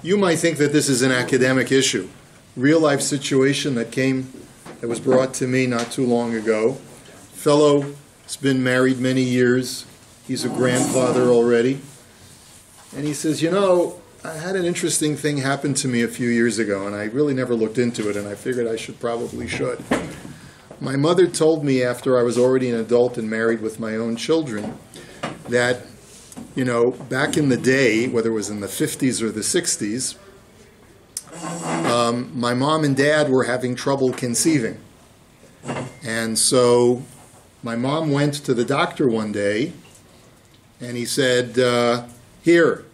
You might think that this is an academic issue. Real life situation that was brought to me not too long ago. Fellow has been married many years. He's a grandfather already. And he says, I had an interesting thing happen to me a few years ago, and I really never looked into it, and I figured I should. My mother told me after I was already an adult and married with my own children that, back in the day, whether it was in the 50s or the 60s, my mom and dad were having trouble conceiving. And so my mom went to the doctor one day, and he said, here.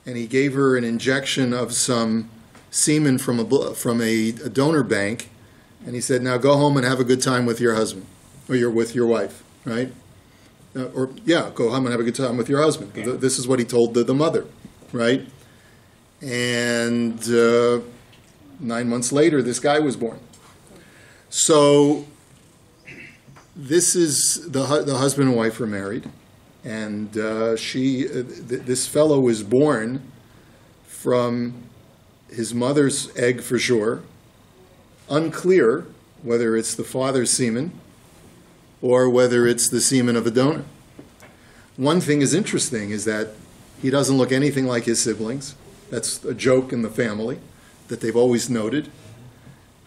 And he gave her an injection of some semen from a donor bank, and he said, now go home and have a good time with your husband, or with your wife, right? Go home and have a good time with your husband. Yeah. This is what he told the mother, right? And 9 months later, this guy was born. So this is the husband and wife are married, and this fellow was born from his mother's egg for sure. Unclear whether it's the father's semen or whether it's the semen of a donor. One thing is interesting is that he doesn't look anything like his siblings. That's a joke in the family that they've always noted.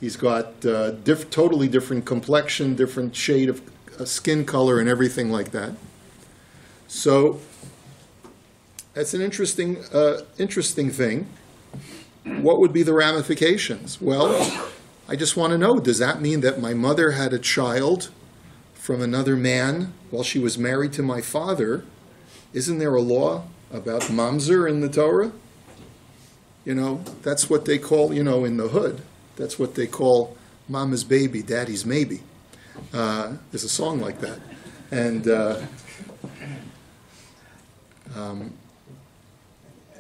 He's got totally different complexion, different shade of skin color and everything like that. So that's an interesting thing. What would be the ramifications? Well, I just want to know, does that mean that my mother had a child from another man while she was married to my father? Isn't there a law about mamzer in the Torah? That's what they call, in the hood, that's what they call mama's baby, daddy's maybe. There's a song like that. And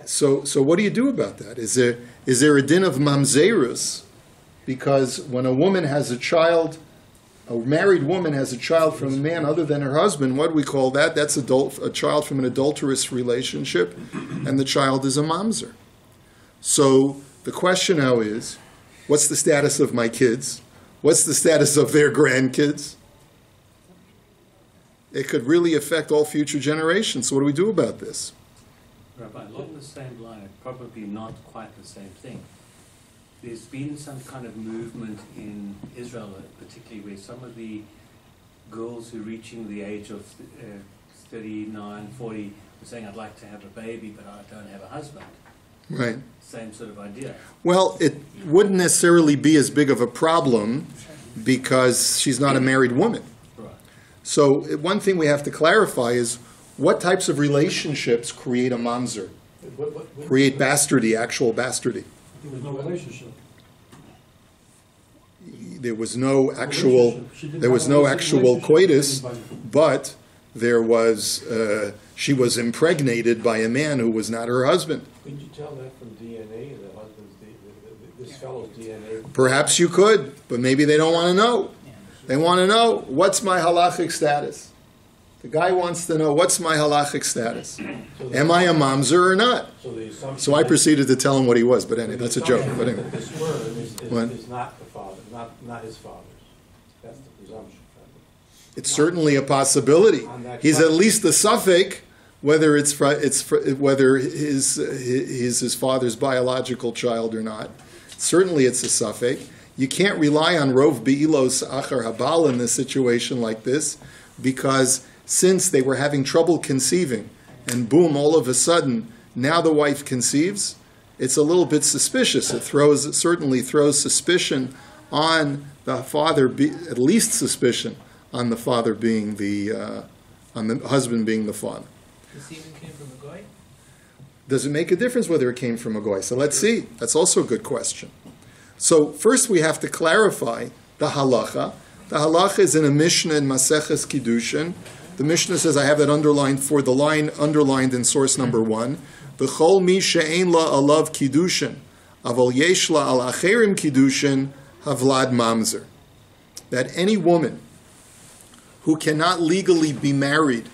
so what do you do about that? Is there a din of mamzerus? Because when a woman has a child, a married woman has a child from a man other than her husband, what do we call that? That's a child from an adulterous relationship, and the child is a mamzer. So the question now is, what's the status of my kids? What's the status of their grandkids? It could really affect all future generations. So what do we do about this? Rabbi, along the same line, probably not quite the same thing. There's been some kind of movement in Israel, particularly where some of the girls who are reaching the age of 39, 40 are saying, I'd like to have a baby, but I don't have a husband. Right. Same sort of idea. Well, it wouldn't necessarily be as big of a problem because she's not a married woman. Right. So one thing we have to clarify is what types of relationships create a mamzer? Create bastardy, actual bastardy. There was no relationship. There was no actual coitus, but there was, she was impregnated by a man who was not her husband. Couldn't you tell that from DNA, the husband's this fellow's DNA? Perhaps you could, but maybe they don't want to know. They want to know, what's my halachic status? The guy wants to know, what's my halachic status? Am I a mamzer or not? So I proceeded to tell him what he was, but anyway, that's a joke. But anyway. The sperm is not the father, not his father's. That's the presumption. It's certainly a possibility. He's at least the suffix, whether whether he's his father's biological child or not. Certainly, it's a suffix. You can't rely on rov be'ilos achar habal in this situation like this, because since they were having trouble conceiving, and boom, all of a sudden, now the wife conceives, it's a little bit suspicious. It certainly throws suspicion on the father, at least suspicion on the father being on the husband being the father. The semen came from a goy? Does it make a difference whether it came from a goy? So let's see. That's also a good question. So first we have to clarify the halacha. The halacha is in a Mishnah in Maseches Kiddushin. The Mishnah says, I have that underlined for the line underlined in source number 1. V'chol mi she'ein la alav kiddushin, aval yesh la al acherim kiddushin, havlad mamzer. That any woman who cannot legally be married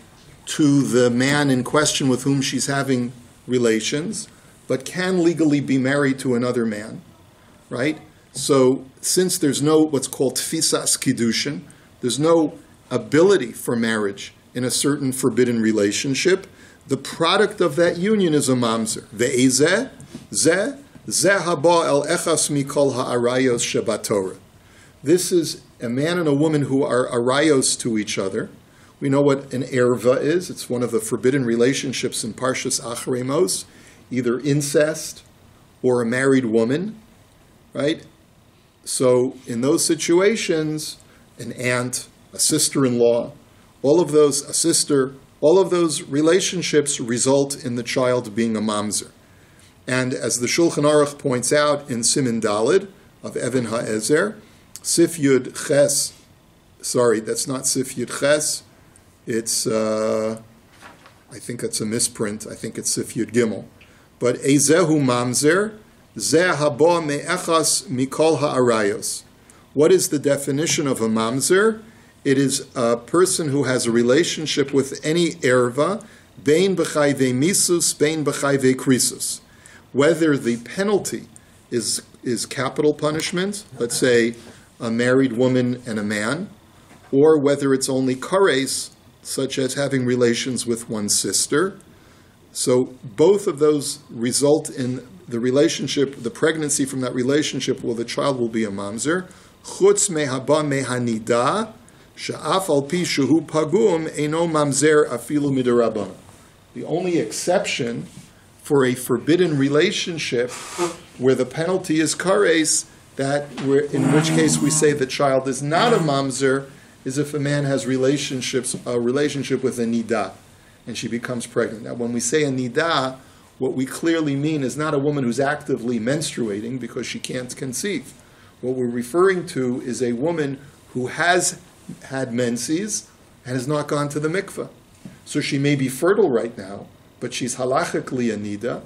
to the man in question with whom she's having relations, but can legally be married to another man, right? So since there's no what's called tfisas kiddushin, there's no ability for marriage in a certain forbidden relationship, the product of that union is a mamzer. Ve'ezeh, zeh haba el echas mikol ha'arayos shebatorah. This is a man and a woman who are arayos to each other. We know what an erva is. It's one of the forbidden relationships in Parshas Acharei Mos, either incest or a married woman, right? So in those situations, an aunt, a sister-in-law, a sister, all of those relationships result in the child being a mamzer. And as the Shulchan Aruch points out in Siman Daled of Even HaEzer, Sif Yud Ches, sorry, that's not Sif Yud Ches, it's, I think that's a misprint, I think it's Sif Yud Gimel. But Ezehu Mamzer, Zeh Haba Me'echas Mikol Ha'arayos. What is the definition of a mamzer? It is a person who has a relationship with any erva, bein b'chayvei misus, bein b'chayvei krisus. Whether the penalty is capital punishment, let's say a married woman and a man, or whether it's only kares, such as having relations with one's sister. So both of those result in the relationship, the pregnancy from that relationship, the child will be a mamzer. Chutz mehaba mehanida, sha'af al pi shuhu pagum, eino mamzer afilu midarabana. The only exception for a forbidden relationship where the penalty is kares, in which case we say the child is not a mamzer, is if a man has a relationship with a nida, and she becomes pregnant. Now, when we say a nida, what we clearly mean is not a woman who's actively menstruating because she can't conceive. What we're referring to is a woman who has had menses and has not gone to the mikveh. So she may be fertile right now, but she's halachically a nida.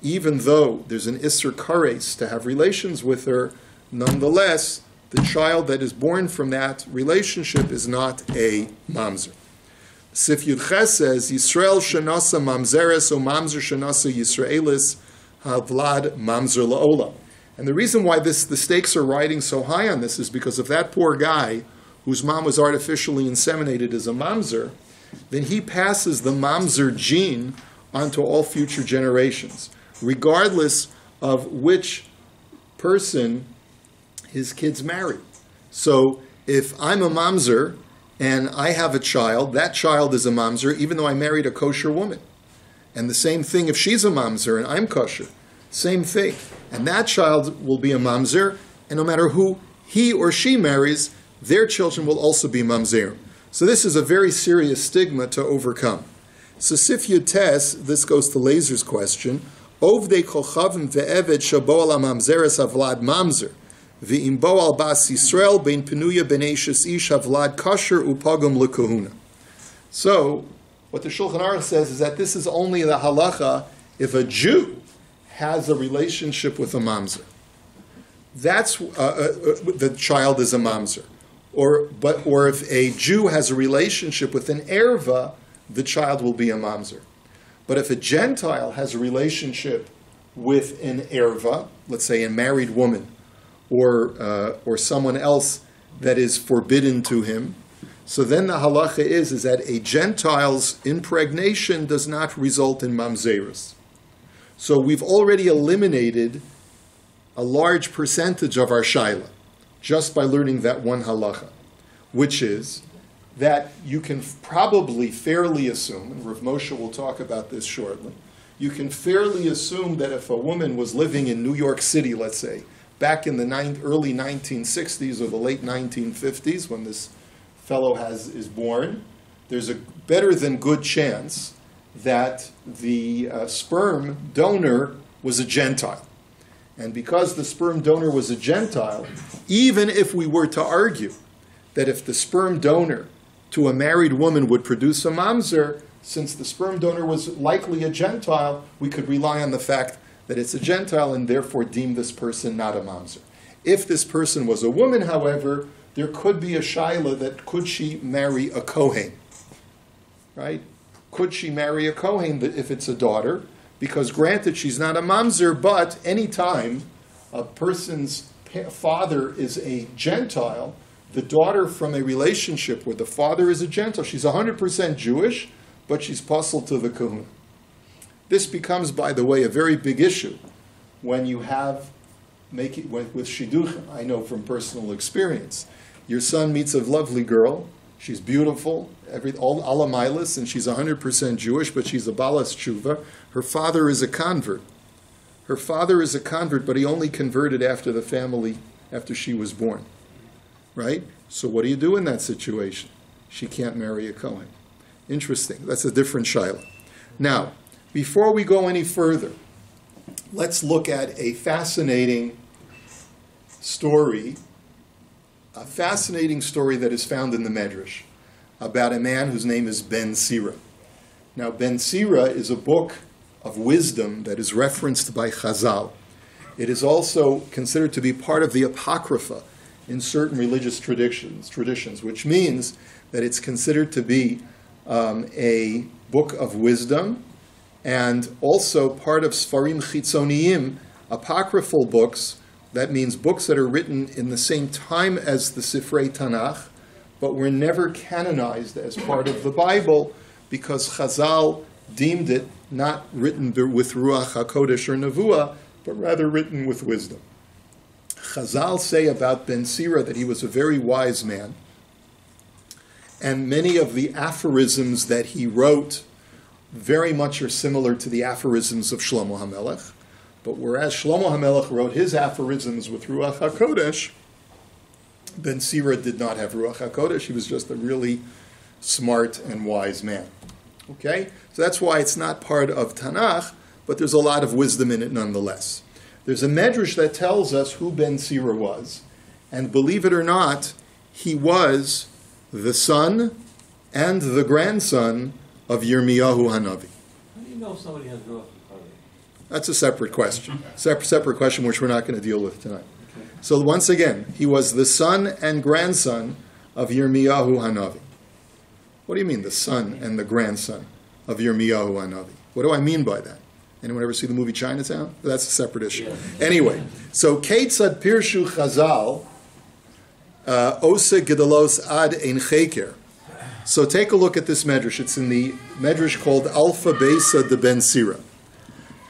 Even though there's an isser kares to have relations with her, nonetheless, the child that is born from that relationship is not a mamzer. Sif Yud Ches says, Yisrael shenasa mamzeres o mamzer shenasa Yisraelis havlad mamzer la'olam. And the reason why the stakes are riding so high on this is because if that poor guy, whose mom was artificially inseminated, is a mamzer, then he passes the mamzer gene onto all future generations, regardless of which person his kids marry. So if I'm a mamzer and I have a child, that child is a mamzer, even though I married a kosher woman. And the same thing if she's a mamzer and I'm kosher. Same thing. And that child will be a mamzer, and no matter who he or she marries, their children will also be mamzerim. So this is a very serious stigma to overcome. So Sif Yud Tes, this goes to Lazer's question, Ovdei kochavim ve'eved shabo ala mamzeres avlad mamzer, ve'im bo al bas Yisrael bein penuya ben eishes ish avlad kosher upagum lekahuna. So, what the Shulchan Aruch says is that this is only the halacha if a Jew has a relationship with a mamzer. That's the child is a mamzer. Or if a Jew has a relationship with an erva, the child will be a mamzer. But if a Gentile has a relationship with an erva, let's say a married woman, or someone else that is forbidden to him, so then the halacha is that a Gentile's impregnation does not result in mamzerus. So we've already eliminated a large percentage of our shaila just by learning that one halacha, which is that you can probably fairly assume, and Rav Moshe will talk about this shortly, you can fairly assume that if a woman was living in New York City, let's say, back in the early 1960s or the late 1950s when this fellow is born, there's a better than good chance that the sperm donor was a Gentile. And because the sperm donor was a Gentile, even if we were to argue that if the sperm donor to a married woman would produce a mamzer, since the sperm donor was likely a Gentile, we could rely on the fact that it's a Gentile and therefore deem this person not a mamzer. If this person was a woman, however, there could be a shaila that could she marry a Kohen, right? Could she marry a Kohen if it's a daughter? because granted she's not a mamzer, but any time a person's father is a Gentile, the daughter from a relationship where the father is a Gentile, she's 100% Jewish, but she's puzzled to the kahuna. This becomes, by the way, a very big issue when you have, with shidduchim. I know from personal experience. Your son meets a lovely girl, she's beautiful, all alamilas, and she's 100% Jewish, but she's a balas tshuva. Her father is a convert. Her father is a convert, but he only converted after she was born. Right? So what do you do in that situation? She can't marry a Kohen. Interesting. That's a different shaila. Now, before we go any further, let's look at a fascinating story that is found in the Medrash about a man whose name is Ben Sira. Now, Ben Sira is a book of wisdom that is referenced by Chazal. It is also considered to be part of the Apocrypha in certain religious traditions, which means that it's considered to be a book of wisdom and also part of Sfarim Chitzoniyim, apocryphal books. That means books that are written in the same time as the Sifrei Tanakh, but were never canonized as part of the Bible because Chazal deemed it not written with Ruach HaKodesh or Nevuah, but rather written with wisdom. Chazal say about Ben Sira that he was a very wise man, and many of the aphorisms that he wrote very much are similar to the aphorisms of Shlomo HaMelech. But whereas Shlomo HaMelech wrote his aphorisms with Ruach HaKodesh, Ben Sira did not have Ruach HaKodesh. He was just a really smart and wise man. Okay? So that's why it's not part of Tanakh, but there's a lot of wisdom in it nonetheless. There's a medrash that tells us who Ben Sira was, and believe it or not, he was the son and the grandson of Yirmiyahu Hanavi. How do you know if somebody has Ruach HaKodesh? That's a separate question. Separate question which we're not going to deal with tonight. Okay. So once again, he was the son and grandson of Yirmiyahu Hanavi. What do you mean, the son and the grandson of Yirmiyahu Hanavi? What do I mean by that? Anyone ever see the movie Chinatown? That's a separate issue. Yeah. Anyway, so Keitzad Pirshu Chazal Ose Gedalos Ad Ein Cheker. So take a look at this medrash. It's in the medrash called Alpha Besa de Ben Sira.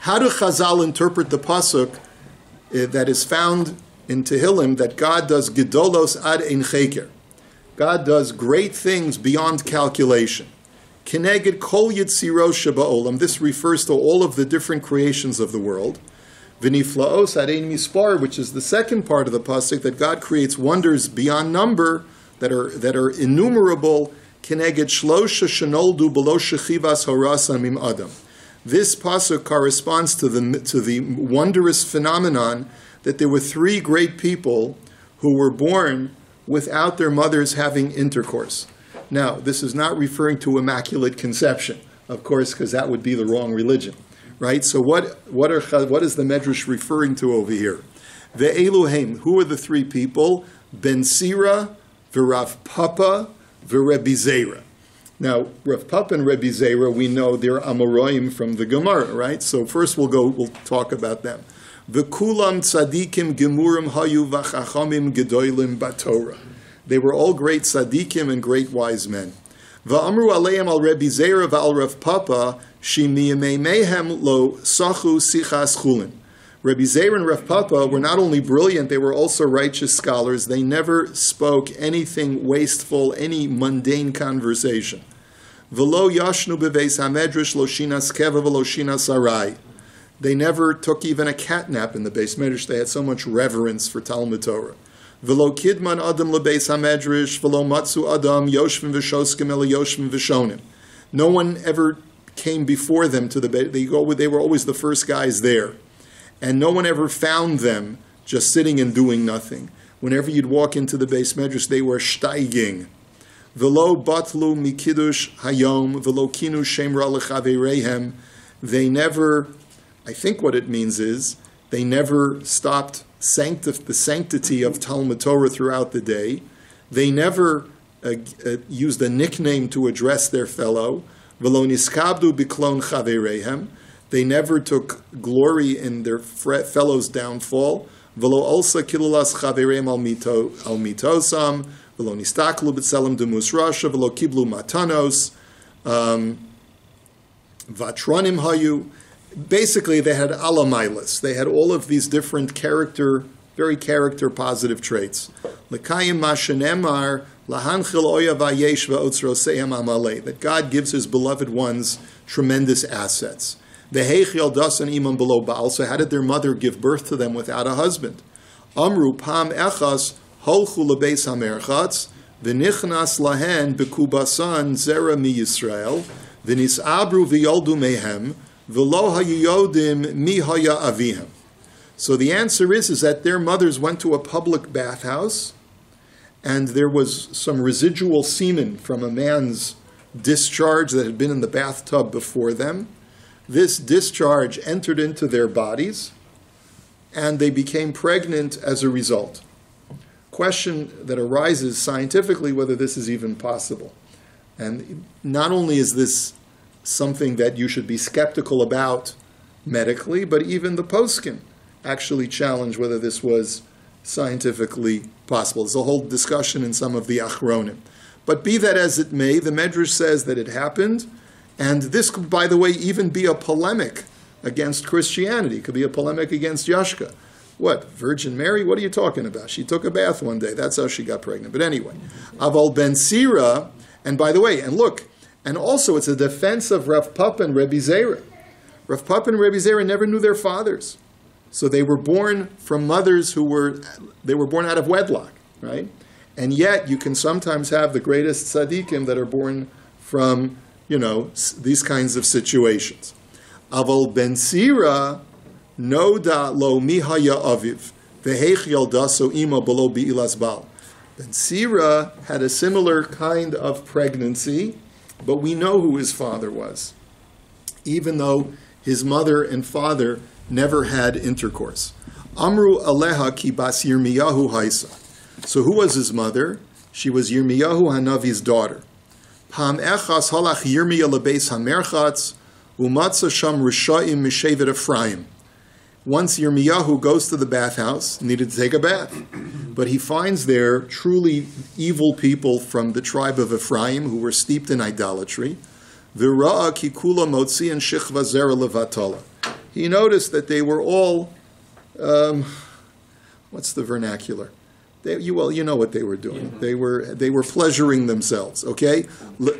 How do Chazal interpret the pasuk that is found in Tehillim that God does Gedolos Ad Ein Cheker? God does great things beyond calculation. Keneged Kol Yitziro Sheba'olam. This refers to all of the different creations of the world. V'niflaos Ad Ein Mispar, which is the second part of the pasuk, that God creates wonders beyond number that are innumerable. Keneged Shlosha Shenoldu Below Shechivas Horasa Mim Adam. This pasuk corresponds to the wondrous phenomenon that there were three great people who were born without their mothers having intercourse. Now, this is not referring to immaculate conception, of course, because that would be the wrong religion, right? So what is the Medrash referring to over here? Ve'eluhem, who are the three people? Ben Sira, V'Rav Papa, V'Rebbi Zera. Now, Rav Papa and Rebbi Zera, we know they're Amoraim from the Gemara, right? So first we'll talk about them. V'kulam tzadikim gemurim hayu v'chachamim gedolim batorah. They were all great tzadikim and great wise men. V'amru aleim al Rebbi Zera v'al Rav Papa shemiyamei mehem lo sachu sichas chulin. Rebbi Zera and Rav Papa were not only brilliant, they were also righteous scholars. They never spoke anything wasteful, any mundane conversation. V'lo yashnu beveis hamedrash lo shinas keva v'lo shinas arai. They never took even a cat nap in the Beis Medrash. They had so much reverence for Talmud Torah. V'lo kidman adam lebeis hamedrash v'lo matzu adam yoshvim v'shoskim ele yoshvim v'shonim. No one ever came before them to the Beis. They were always the first guys there. And no one ever found them just sitting and doing nothing. Whenever you'd walk into the Beis Medrash, they were steiging. V'lo batlu mikidush hayom v'lo kinu shemra lechavereihem. They never, I think what it means is, they never stopped the sanctity of Talmud Torah throughout the day. They never used a nickname to address their fellow. V'lo niskabdu biklon chavereihem. They never took glory in their fellows' downfall. V'lo olsa kilulas chavereim al mitosam, v'lo nistaklu b'tselem demus rasha, v'lo kiblu matanos, vatronim hayu. Basically, they had alamailas. They had all of these different very character-positive traits. L'kayim mashenemar lahanchil oya vayesh va'otzroseim amalei. That God gives His beloved ones tremendous assets. V'heichel dasan imam below baal. So how did their mother give birth to them without a husband? Amru pam echas holchu lebeis hamerchatz v'nichnas lahen bekubasan zera mi Yisrael v'nisabru v'yoldu mehem v'lo hayodim mi haya avihem. So the answer is that their mothers went to a public bathhouse, and there was some residual semen from a man's discharge that had been in the bathtub before them. This discharge entered into their bodies, and they became pregnant as a result. Question that arises scientifically whether this is even possible. And not only is this something that you should be skeptical about medically, but even the poskim actually challenge whether this was scientifically possible. There's a whole discussion in some of the achronim. But be that as it may, the Medrash says that it happened, and this could, by the way, even be a polemic against Christianity. It could be a polemic against Yashka. What, Virgin Mary? What are you talking about? She took a bath one day. That's how she got pregnant. But anyway, Aval ben Sira, and by the way, and look, and also it's a defense of Rav Papa and Rebbe Zera. Rav Papa and Rebbe Zera never knew their fathers. So they were born from mothers who were born out of wedlock, right? And yet you can sometimes have the greatest tzaddikim that are born from, these kinds of situations. Aval ben Sira noda lo mihaya aviv vehech yaldaso ima below bi'ilas bal. Ben Sira had a similar kind of pregnancy, but we know who his father was, even though his mother and father never had intercourse. Amru aleha ki bas Yirmiyahu haisa. So who was his mother? She was Yirmiyahu Hanavi's daughter. Pam echas halach Yirmiyah lebeis hamerchatz umatza sham rishayim mishevet Ephraim. Once Yirmiyahu goes to the bathhouse, needed to take a bath, but he finds there truly evil people from the tribe of Ephraim who were steeped in idolatry. V'ra'a ki kula motzi and shichva zera levatala. He noticed that they were all, what's the vernacular? You know what they were doing. Yeah. They were pleasuring themselves, okay? Well,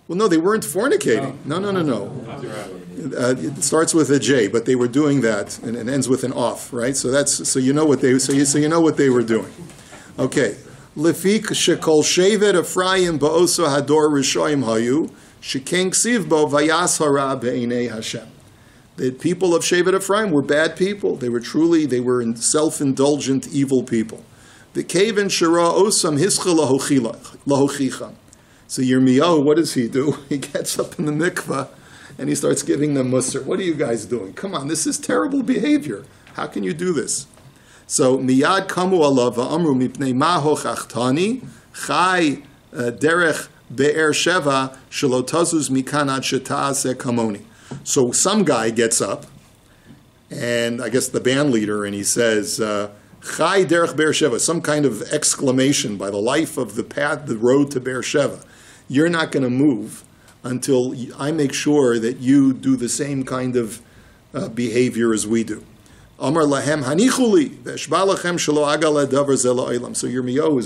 no, they weren't fornicating. No. It starts with a J, but they were doing that, and it ends with an off, right? So you know what they were doing. Okay. Lefik shekol shevet Ephraim ba'oso hador rishoyim hayu sheken ksiv bo vayas hara be'enei Hashem. The people of Shevet Ephraim were bad people. They were self-indulgent, evil people. The kaven shara osam hischa lahochicha. So Yirmiyahu, what does he do? He gets up in the mikveh and he starts giving them musar. What are you guys doing? Come on, this is terrible behavior. How can you do this? So miyad kamu alav va'amru mipnei ma hochachtani chai derech be'er sheva shelo tazuz mikan ad sheta'aseh kamoni. So some guy gets up, and I guess the band leader, and he says, Chai derech Be'er Sheva, some kind of exclamation by the life of the path, the road to Be'er Sheva. You're not going to move until I make sure that you do the same kind of behavior as we do. Amar lahem hanichuli ve'eshba lachem shelo agal davar ze la'olam. So Yirmiyahu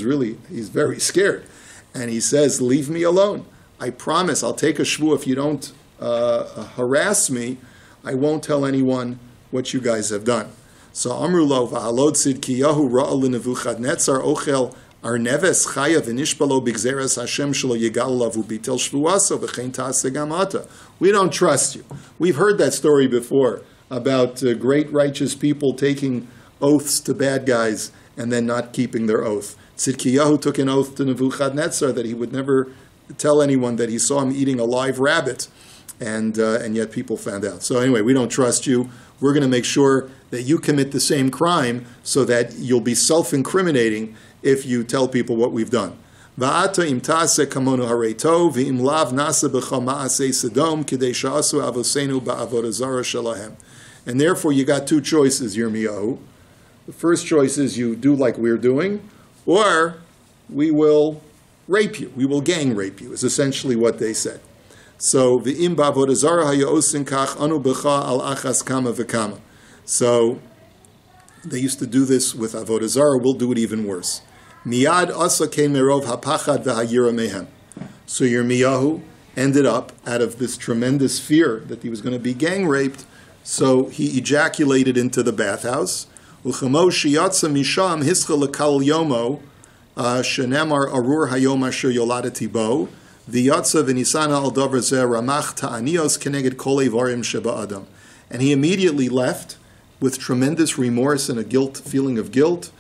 he's very scared, and he says, leave me alone. I promise I'll take a shvu if you don't harass me. I won't tell anyone what you guys have done. So Amru lo v'halod Tzidkiyahu ra'a l'Nebuchadnezzar ochel arneves chaya v'nishbalo b'gzeres Hashem shelo yigal lavu bitel shvuaso v'chein ta'aseh gam ata. We don't trust you. We've heard that story before about great righteous people taking oaths to bad guys and then not keeping their oath. Tzidkiyahu took an oath to Nebuchadnezzar that he would never tell anyone that he saw him eating a live rabbit. And yet people found out. So anyway, we don't trust you. We're going to make sure that you commit the same crime so that you'll be self-incriminating if you tell people what we've done. Va'ata im ta'aseh kamonu harei tov, v'im lav nasa b'cha ma'aseh Sodom, k'dei sha'asu avosenu ba'avodah zara shalahem. And therefore you got two choices, Yirmiyahu. The first choice is you do like we're doing, or we will rape you. We will gang rape you, is essentially what they said. So, v'im ba'avodah zara haya osin kach anu b'cha al achas kama v'kama. So, they used to do this with avodah zara. We'll do it even worse. Miyad asa kein merov hapachad v'hayira mehem. So Yirmiyahu ended up, out of this tremendous fear that he was going to be gang raped, so he ejaculated into the bathhouse. U'chamo sheyatza misham hischa lekal yomo shenemar arur hayom asher yoladati bo v'yatza v'nisana al davar zeh ramach ta'anios keneged kol evarim sheba adam. And he immediately left with tremendous remorse and a feeling of guilt,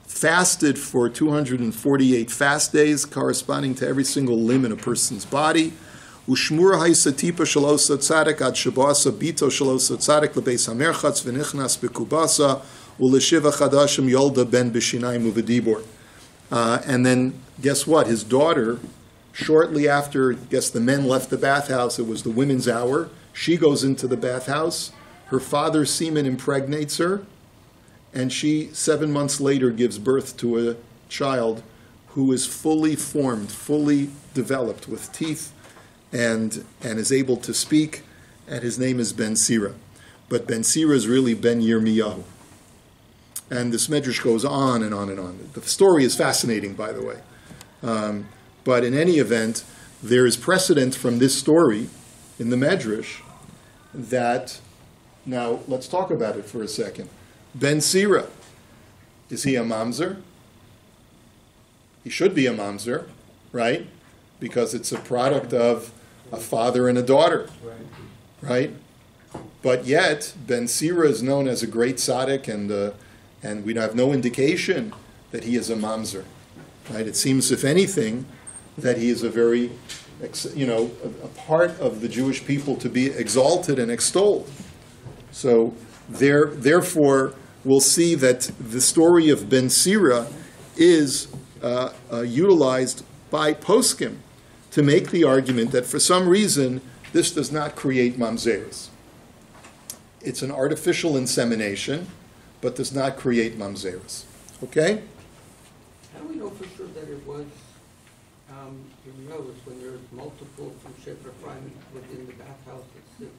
fasted for 248 fast days, corresponding to every single limb in a person's body. Ushmur haisatipa shalosa tzadik ad shabasa bito shalosa tzadik lebeis hamerchatz v'nichnas bekubasa u'leshiva chadashim yolda ben b'shinayim u'v'dibor. And then, guess what? His daughter, shortly after, the men left the bathhouse, it was the women's hour, she goes into the bathhouse, her father's semen impregnates her, and she, 7 months later, gives birth to a child who is fully formed, fully developed with teeth, and is able to speak, and his name is Ben Sira. But Ben Sira is really Ben Yirmiyahu. And this medrash goes on and on and on. The story is fascinating, by the way. But in any event, there is precedent from this story in the medrash that, now let's talk about it for a second. Ben Sira, is he a mamzer? He should be a mamzer, right? Because it's a product of a father and a daughter, right? But yet, Ben Sira is known as a great tzaddik, and we have no indication that he is a mamzer, right? It seems, if anything, that he is a very, a part of the Jewish people to be exalted and extolled. So, therefore, we'll see that the story of Ben Sira is utilized by poskim to make the argument that for some reason this does not create mamzeros. It's an artificial insemination, but does not create mamzeros. Okay? How do we know for sure that it was when there's multiple from Shefer Prime within the bathhouse?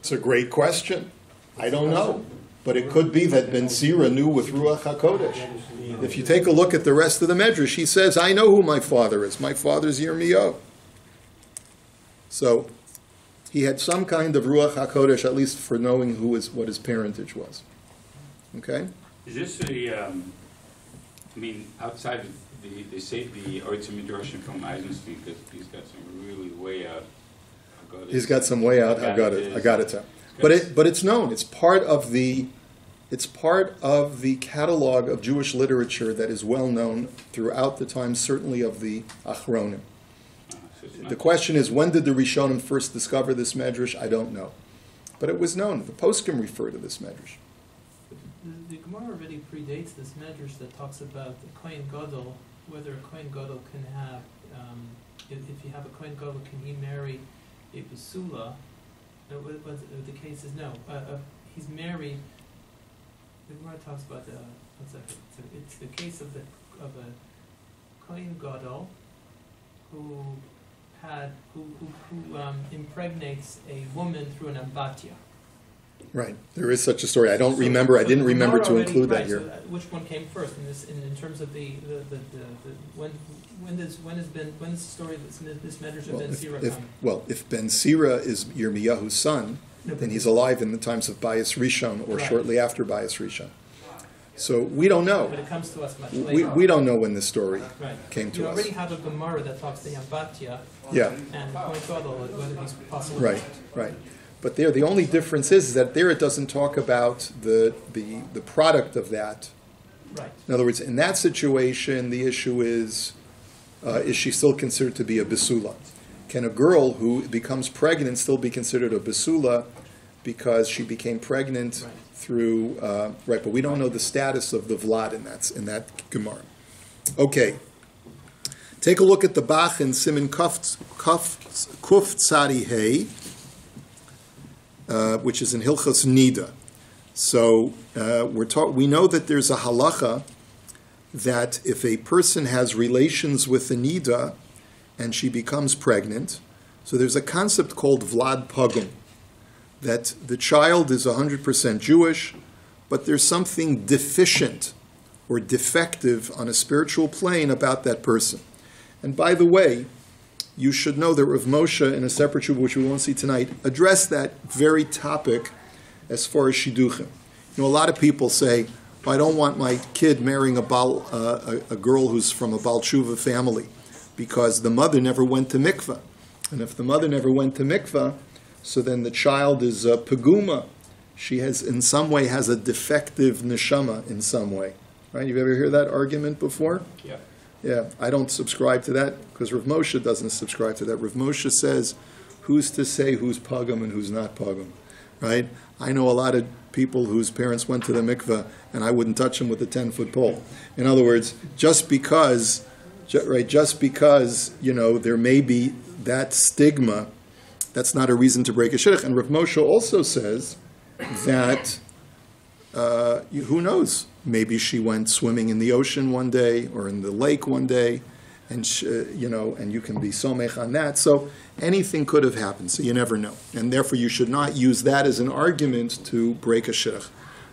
It's a great question. I don't know. But it could be that Ben Sira knew with Ruach HaKodesh. If you take a look at the rest of the Medrash, he says, I know who my father is. My father's Yirmiyahu. So he had some kind of Ruach HaKodesh, at least for knowing what his parentage was. Okay? Is this outside of they say the Oitz Midrashim from Eisenstein, because he's got some really way out. He's got some way out. I got it. But it's known. It's part of the catalog of Jewish literature that is well known throughout the time, certainly of the Achronim. The question is, when did the Rishonim first discover this medrash? I don't know, but it was known. The poskim refer to this medrash. The Gemara already predates this medrash that talks about the Kohen Gadol, whether a Kohen Gadol can have, if you have a Kohen Gadol, can he marry a basula? The case is no. He's married. The Gemara talks about it's the case of a Kohen Gadol who impregnates a woman through an ambatya. Right. There is such a story. I don't remember. I didn't remember to include that here. So which one came first in terms of when is the story of this medrash of Ben Sira come? If Ben Sira is Yirmiyahu's son, then he's alive in the times of Bias Rishon or shortly after Bias Rishon. So we don't know. But it comes to us much later. We don't know when this story came to us. You already have a Gemara that talks to Ambatya and Kohen Gadol, whether he's possible. Right. But there, the only difference is that there it doesn't talk about the product of that. Right. In other words, in that situation, the issue is she still considered to be a basula? Can a girl who becomes pregnant still be considered a basula because she became pregnant through, but we don't know the status of the vlad in that Gemara. Okay. Take a look at the Bach in Siman Kuf Tzadi Hey, which is in Hilchos Nida. So we know that there's a halacha that if a person has relations with the Nida and she becomes pregnant, so there's a concept called Vlad Pogum, that the child is 100% Jewish, but there's something deficient or defective on a spiritual plane about that person. And by the way, you should know that Rav Moshe, in a separate shuvah, which we won't see tonight, addressed that very topic as far as shidduchim. You know, a lot of people say, I don't want my kid marrying a girl who's from a Baal Tshuva family because the mother never went to mikveh. And if the mother never went to mikveh, so then the child is a peguma. She has, in some way, has a defective neshama in some way. Right? You've ever heard that argument before? Yeah. Yeah, I don't subscribe to that because Rav Moshe doesn't subscribe to that. Rav Moshe says, who's to say who's pagum and who's not pagum, right? I know a lot of people whose parents went to the mikveh and I wouldn't touch them with a 10-foot pole. In other words, just because, you know, there may be that stigma, that's not a reason to break a shidduch. And Rav Moshe also says that, who knows? Maybe she went swimming in the ocean one day or in the lake one day, and and you can be somech on that. So anything could have happened. So you never know, and therefore you should not use that as an argument to break a shidduch.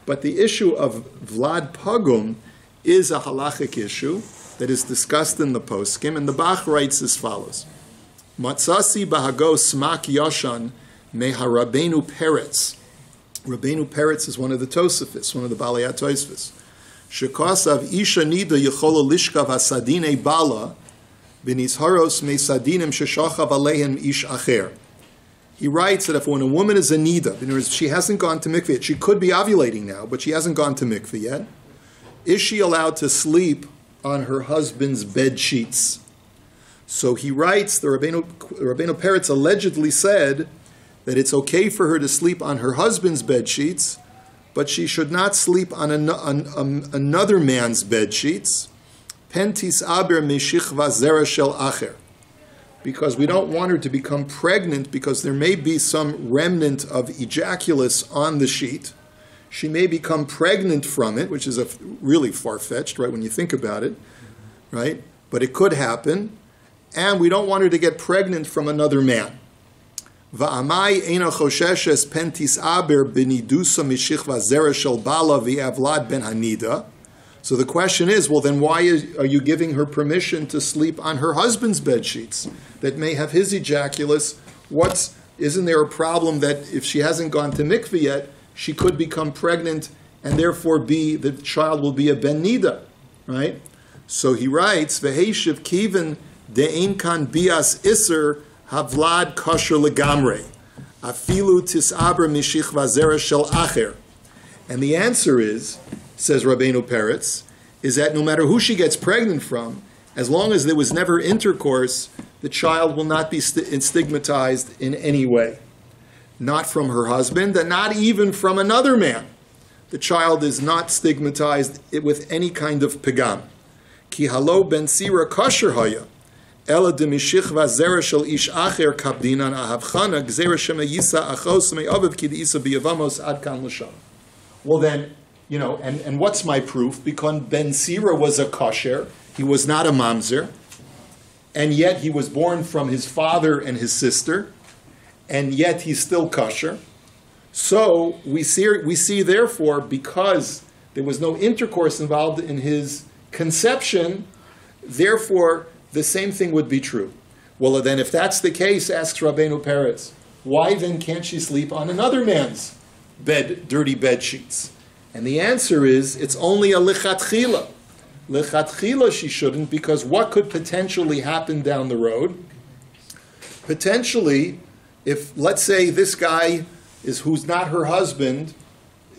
But the issue of Vlad Pagum is a halachic issue that is discussed in the poskim, and the Bach writes as follows: Matzasi bahago smak yoshan meha Rabbeinu Peretz. Rabbeinu Peretz is one of the Tosafis, one of the Balei HaTosfos. Shekasav isha nida yechola lishkav hasadine bala b'nizharos me'sadinim sheshachav aleihem ish acher. He writes that if when a woman is a nida, in other words, she hasn't gone to mikveh yet, she could be ovulating now, but she hasn't gone to mikveh yet, is she allowed to sleep on her husband's bed sheets? So he writes, the Rabbeinu Peretz allegedly said that it's okay for her to sleep on her husband's bed sheets, but she should not sleep on another man's bed sheets. Pentis aber mishichva zera shel acher, because we don't want her to become pregnant, because there may be some remnant of ejaculus on the sheet. She may become pregnant from it, which is really far-fetched, right, when you think about it, right? But it could happen, and we don't want her to get pregnant from another man. Va'amai eina chosheshes pentis aber benidusa mishichva zera shel bala v'avlad ben hanida. So the question is, well, then why are you giving her permission to sleep on her husband's bed sheets that may have his ejaculus? Isn't there a problem that if she hasn't gone to mikveh yet, she could become pregnant and therefore the child will be a ben nida, right? So he writes, v'heishiv kiven de'ein kan bias iser havlad kosher legamre, afilu tisaber mishichva zera shel acher. And the answer is, says Rabbeinu Peretz, is that no matter who she gets pregnant from, as long as there was never intercourse, the child will not be stigmatized in any way. Not from her husband, and not even from another man. The child is not stigmatized with any kind of pegam. Ki halo ben sira kosher haya. Ela de mishichva zera shel ish acher kabdinan ahavchana gzera shema yisa achos me'aviv ki de'isa biyavamos ad kan l'sham. Well then, and what's my proof? Because Ben Sira was a kosher, he was not a mamzer, and yet he was born from his father and his sister, and yet he's still kosher. So we see therefore, because there was no intercourse involved in his conception, therefore the same thing would be true. Well then, if that's the case, asks Rabbeinu Peretz, why then can't she sleep on another man's dirty bed sheets? And the answer is, it's only a lichatchila. Lichatchila she shouldn't, because what could potentially happen down the road? Potentially, if, let's say, this guy who's not her husband,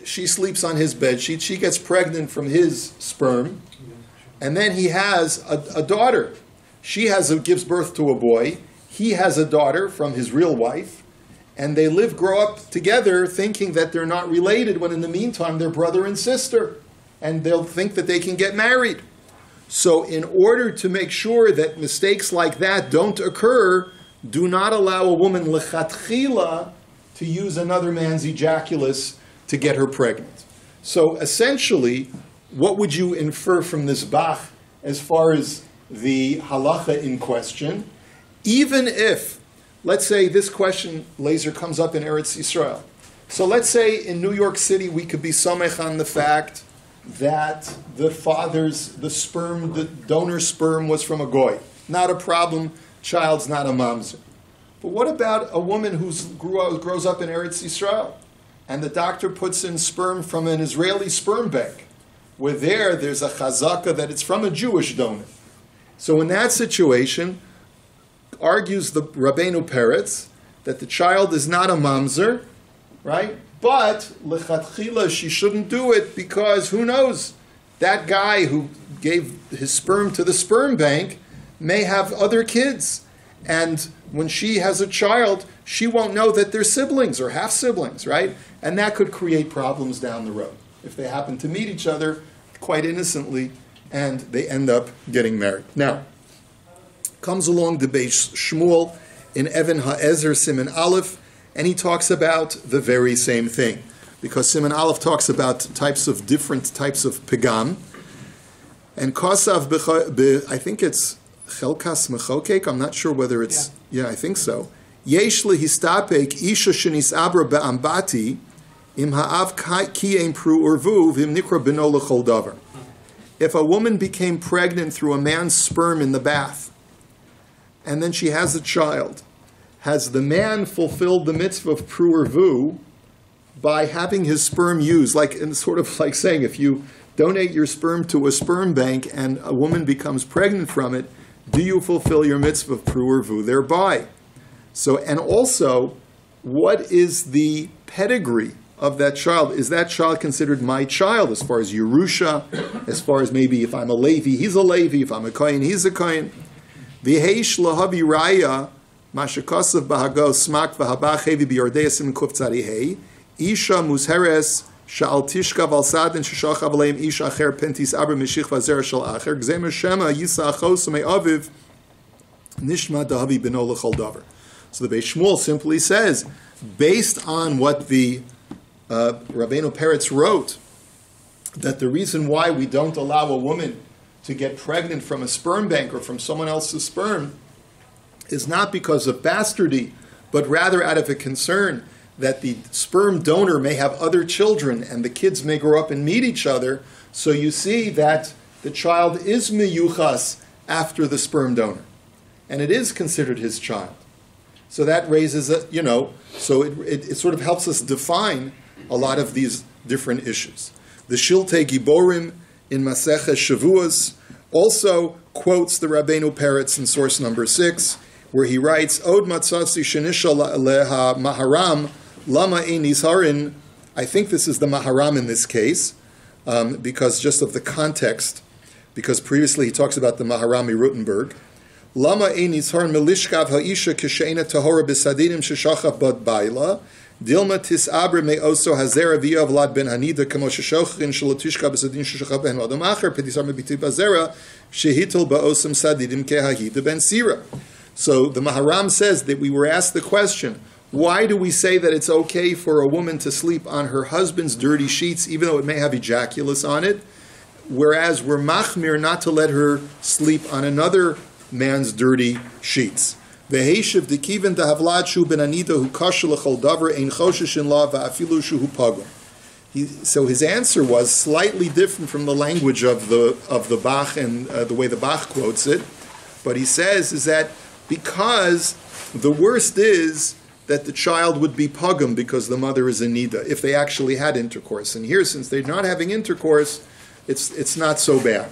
she sleeps on his bed sheet, she gets pregnant from his sperm, and then he has a daughter. She gives birth to a boy, he has a daughter from his real wife, and they grow up together thinking that they're not related, when in the meantime they're brother and sister, and they'll think that they can get married. So in order to make sure that mistakes like that don't occur, do not allow a woman lechatchila to use another man's ejaculus to get her pregnant. So essentially, what would you infer from this Bach as far as the halacha in question? Even if, let's say this question, laser, comes up in Eretz Yisrael. So let's say in New York City we could be samech on the fact that the donor sperm was from a goy. Not a problem, child's not a mamzer. But what about a woman who grows up in Eretz Yisrael, and the doctor puts in sperm from an Israeli sperm bank, where there's a chazaka that it's from a Jewish donor. So in that situation, argues the Rabbeinu Peretz that the child is not a mamzer, right? But lechatchila, she shouldn't do it because who knows? That guy who gave his sperm to the sperm bank may have other kids, and when she has a child, she won't know that they're siblings or half siblings, right? And that could create problems down the road if they happen to meet each other quite innocently and they end up getting married. Now, comes along the Beis Shmuel in Even HaEzer Siman Aleph, and he talks about the very same thing, because Siman Aleph talks about different types of pigam, and Kosav, I think it's Chelkas Mechokek, I'm not sure whether it's, I think so. Yesh lehistapek isha shenisabra be'ambati im ha'av kiyem pru urvu v'im nikra b'no l'chol davar. If a woman became pregnant through a man's sperm in the bath, and then she has a child, has the man fulfilled the mitzvah of pru urvu by having his sperm used? Sort of like saying, if you donate your sperm to a sperm bank and a woman becomes pregnant from it, do you fulfill your mitzvah of pru urvu thereby? So, and also, what is the pedigree of that child? Is that child considered my child as far as Yerusha, as far as maybe if I'm a Levi, he's a Levi, if I'm a Kohen, he's a Kohen? V'heish lahavi raya, mashakasav bahago smak v'habach hevi b'yordeisim kuf tzarihei, isha musheres sha'al tishkav al sadin sheshachav aleim isha acher pentis abra mishich v'azera shal acher, gzem shema yisa achos me aviv nishma dahavi b'no l'chol davar. So the Beis Shmuel simply says, based on what the Rabbeinu Peretz wrote, that the reason why we don't allow a woman to get pregnant from a sperm bank or from someone else's sperm is not because of bastardy, but rather out of a concern that the sperm donor may have other children and the kids may grow up and meet each other. So you see that the child is miyuchas after the sperm donor, and it is considered his child. So that raises so it sort of helps us define a lot of these different issues. The Shiltei Giborim in Maseches Shavuos also quotes the Rabbeinu Peretz in source number 6, where he writes, Od matzasi shenisha leha maharam lama ein nizharin. I think this is the maharam in this case, because just of the context, because previously he talks about the maharami Rutenberg. Lama ein nizharin melishkav ha'isha kisheina tahora b'sadinim sheshachav bad baila dilma tisabre me oso hazera v'yav lad ben hanida kamo sheshochin shalotishka b'sadin sheshachav ben adam acher petisar mebiti bazera shehitel ba'osam sadidim kehahida ben sira. So the Maharam says that we were asked the question, why do we say that it's okay for a woman to sleep on her husband's dirty sheets, even though it may have ejaculus on it, whereas we're machmir not to let her sleep on another man's dirty sheets? V'heishiv dekiven dahavlad shu ben anida hu kasher l'chol davar ein choshesh in la va'afilu shu hu pagum. So his answer was slightly different from the language of the Bach and the way the Bach quotes it. But he says is that because the worst is that the child would be pagum because the mother is a nida, if they actually had intercourse. And here, since they're not having intercourse, it's not so bad.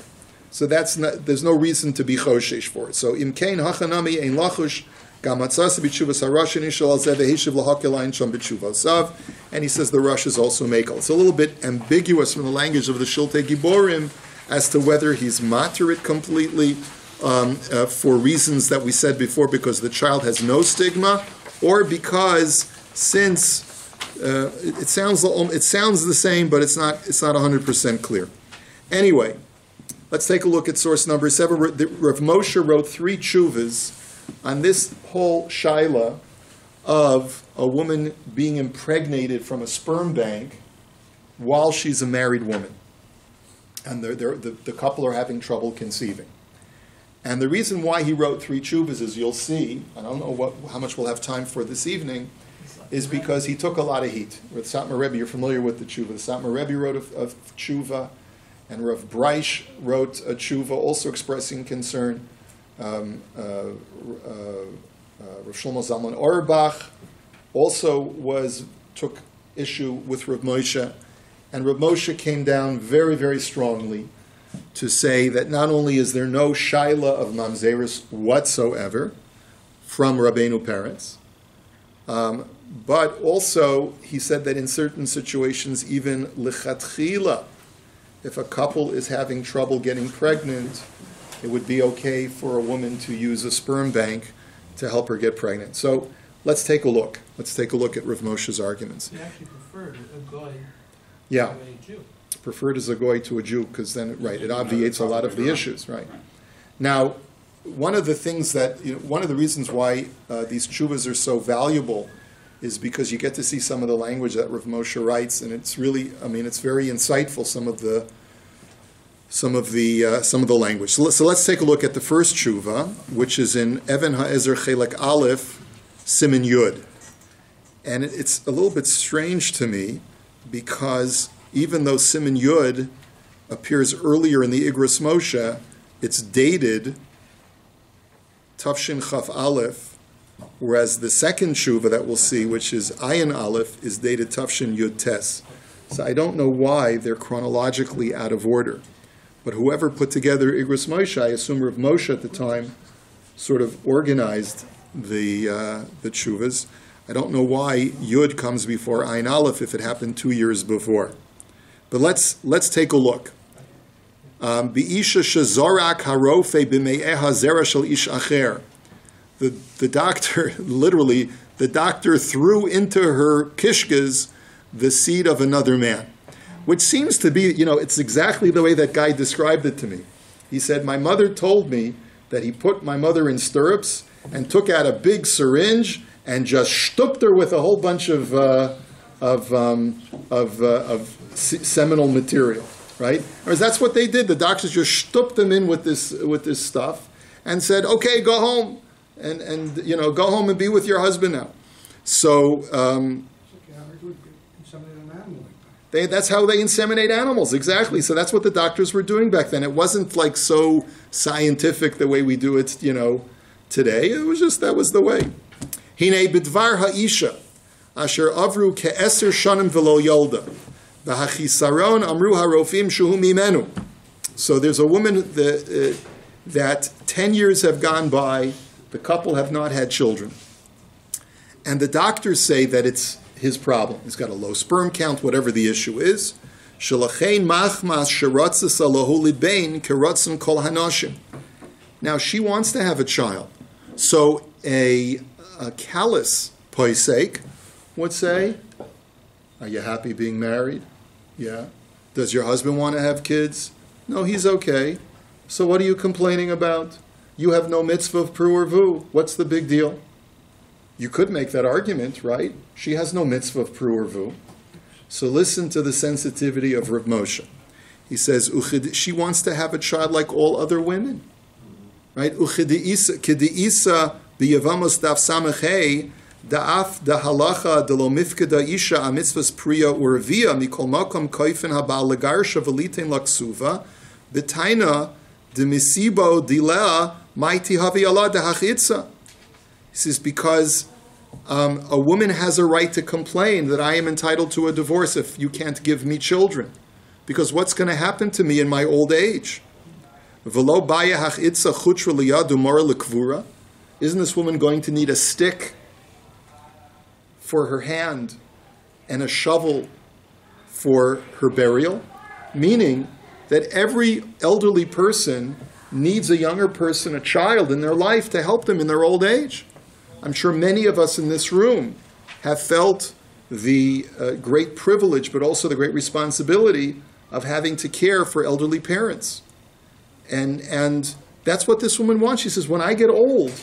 So there's no reason to be choshesh for it. So imkein hachanami ein lachush gamatzas b'tshuvas harashin ishal al zeh v'hishiv lahakelayin sham b'tshuvasav. And he says the rush is also makel. It's a little bit ambiguous from the language of the Shiltei Giborim as to whether he's matir it completely for reasons that we said before, because the child has no stigma, or because since it sounds the same, but it's not 100% clear. Anyway. Let's take a look at source number 7. Rav Moshe wrote 3 tshuvas on this whole shaila of a woman being impregnated from a sperm bank while she's a married woman. And the couple are having trouble conceiving. And the reason why he wrote 3 tshuvas, as you'll see, I don't know how much we'll have time for this evening, is because he took a lot of heat. With Satmar Rebbe, you're familiar with the tshuva. The Satmar Rebbe wrote a tshuva, and Rav Breish wrote a tshuva also expressing concern. Rav Shlomo Zalman Auerbach also took issue with Rav Moshe, and Rav Moshe came down very, very strongly to say that not only is there no shaila of mamzerus whatsoever from Rabbeinu Peretz, but also he said that in certain situations, even lichatchila, if a couple is having trouble getting pregnant, it would be okay for a woman to use a sperm bank to help her get pregnant. So let's take a look. Let's take a look at Rav Moshe's arguments. He actually preferred a goy Yeah. to a Jew. Preferred as a goy to a Jew, because then, right, it obviates a lot of the issues, right? Now, one of the things that, one of the reasons why these tshuvas are so valuable is because you get to see some of the language that Rav Moshe writes, and it's really, it's very insightful, some of the language. So let's take a look at the first tshuva, which is in Even HaEzer Chelek Aleph, Siman Yud. And it's a little bit strange to me, because even though Siman Yud appears earlier in the Igros Moshe, it's dated Tafshin Chaf Aleph, whereas the second tshuva that we'll see, which is Ayin Aleph, is dated Tafshin Yud Tes. So I don't know why they're chronologically out of order. But whoever put together Igros Moshe, I assume Rav Moshe at the time, sort of organized the tshuvas. I don't know why Yud comes before Ayin Aleph if it happened 2 years before. But let's take a look. B'isha shezorak harofe b'me'eha zera shel ish acher. The doctor, literally, the doctor threw into her kishkas the seed of another man. Which seems to be, it's exactly the way that guy described it to me. He said, my mother told me that he put my mother in stirrups and took out a big syringe and just stooped her with a whole bunch of seminal material, right? Or that's what they did. The doctors just stooped them in with this stuff and said, okay, go home and go home and be with your husband now. So that's how they inseminate animals, exactly. So that's what the doctors were doing back then. It wasn't like so scientific the way we do it, today. It was just, that was the way. Hine bidvar ha'isha, asher avru ke'eser shanim v'lo yolda, v'hachisaron amru harofim shuhu mimenu. So there's a woman that 10 years have gone by, the couple have not had children. And the doctors say that it's his problem. He's got a low sperm count, whatever the issue is. Now she wants to have a child. So a callous poisek would say, are you happy being married? Yeah. Does your husband want to have kids? No, he's okay. So what are you complaining about? You have no mitzvah of pru or vu. What's the big deal? You could make that argument, right? She has no mitzvah of pru or vu. So listen to the sensitivity of Rav Moshe. He says, she wants to have a child like all other women. Right? Uchidiisa biyavamos daf samachei da'af da'halacha delo mifkeda isha amitzvahs priya urvia mikol makom koifen habal legarsha v'litain laksuva b'taina demisibo dilea maiti havi Allah da'achitza. He says, because a woman has a right to complain that I am entitled to a divorce if you can't give me children. Because what's going to happen to me in my old age? Isn't this woman going to need a stick for her hand and a shovel for her burial? Meaning that every elderly person needs a younger person, a child in their life to help them in their old age. I'm sure many of us in this room have felt the great privilege, but also the great responsibility of having to care for elderly parents. And that's what this woman wants. She says, when I get old,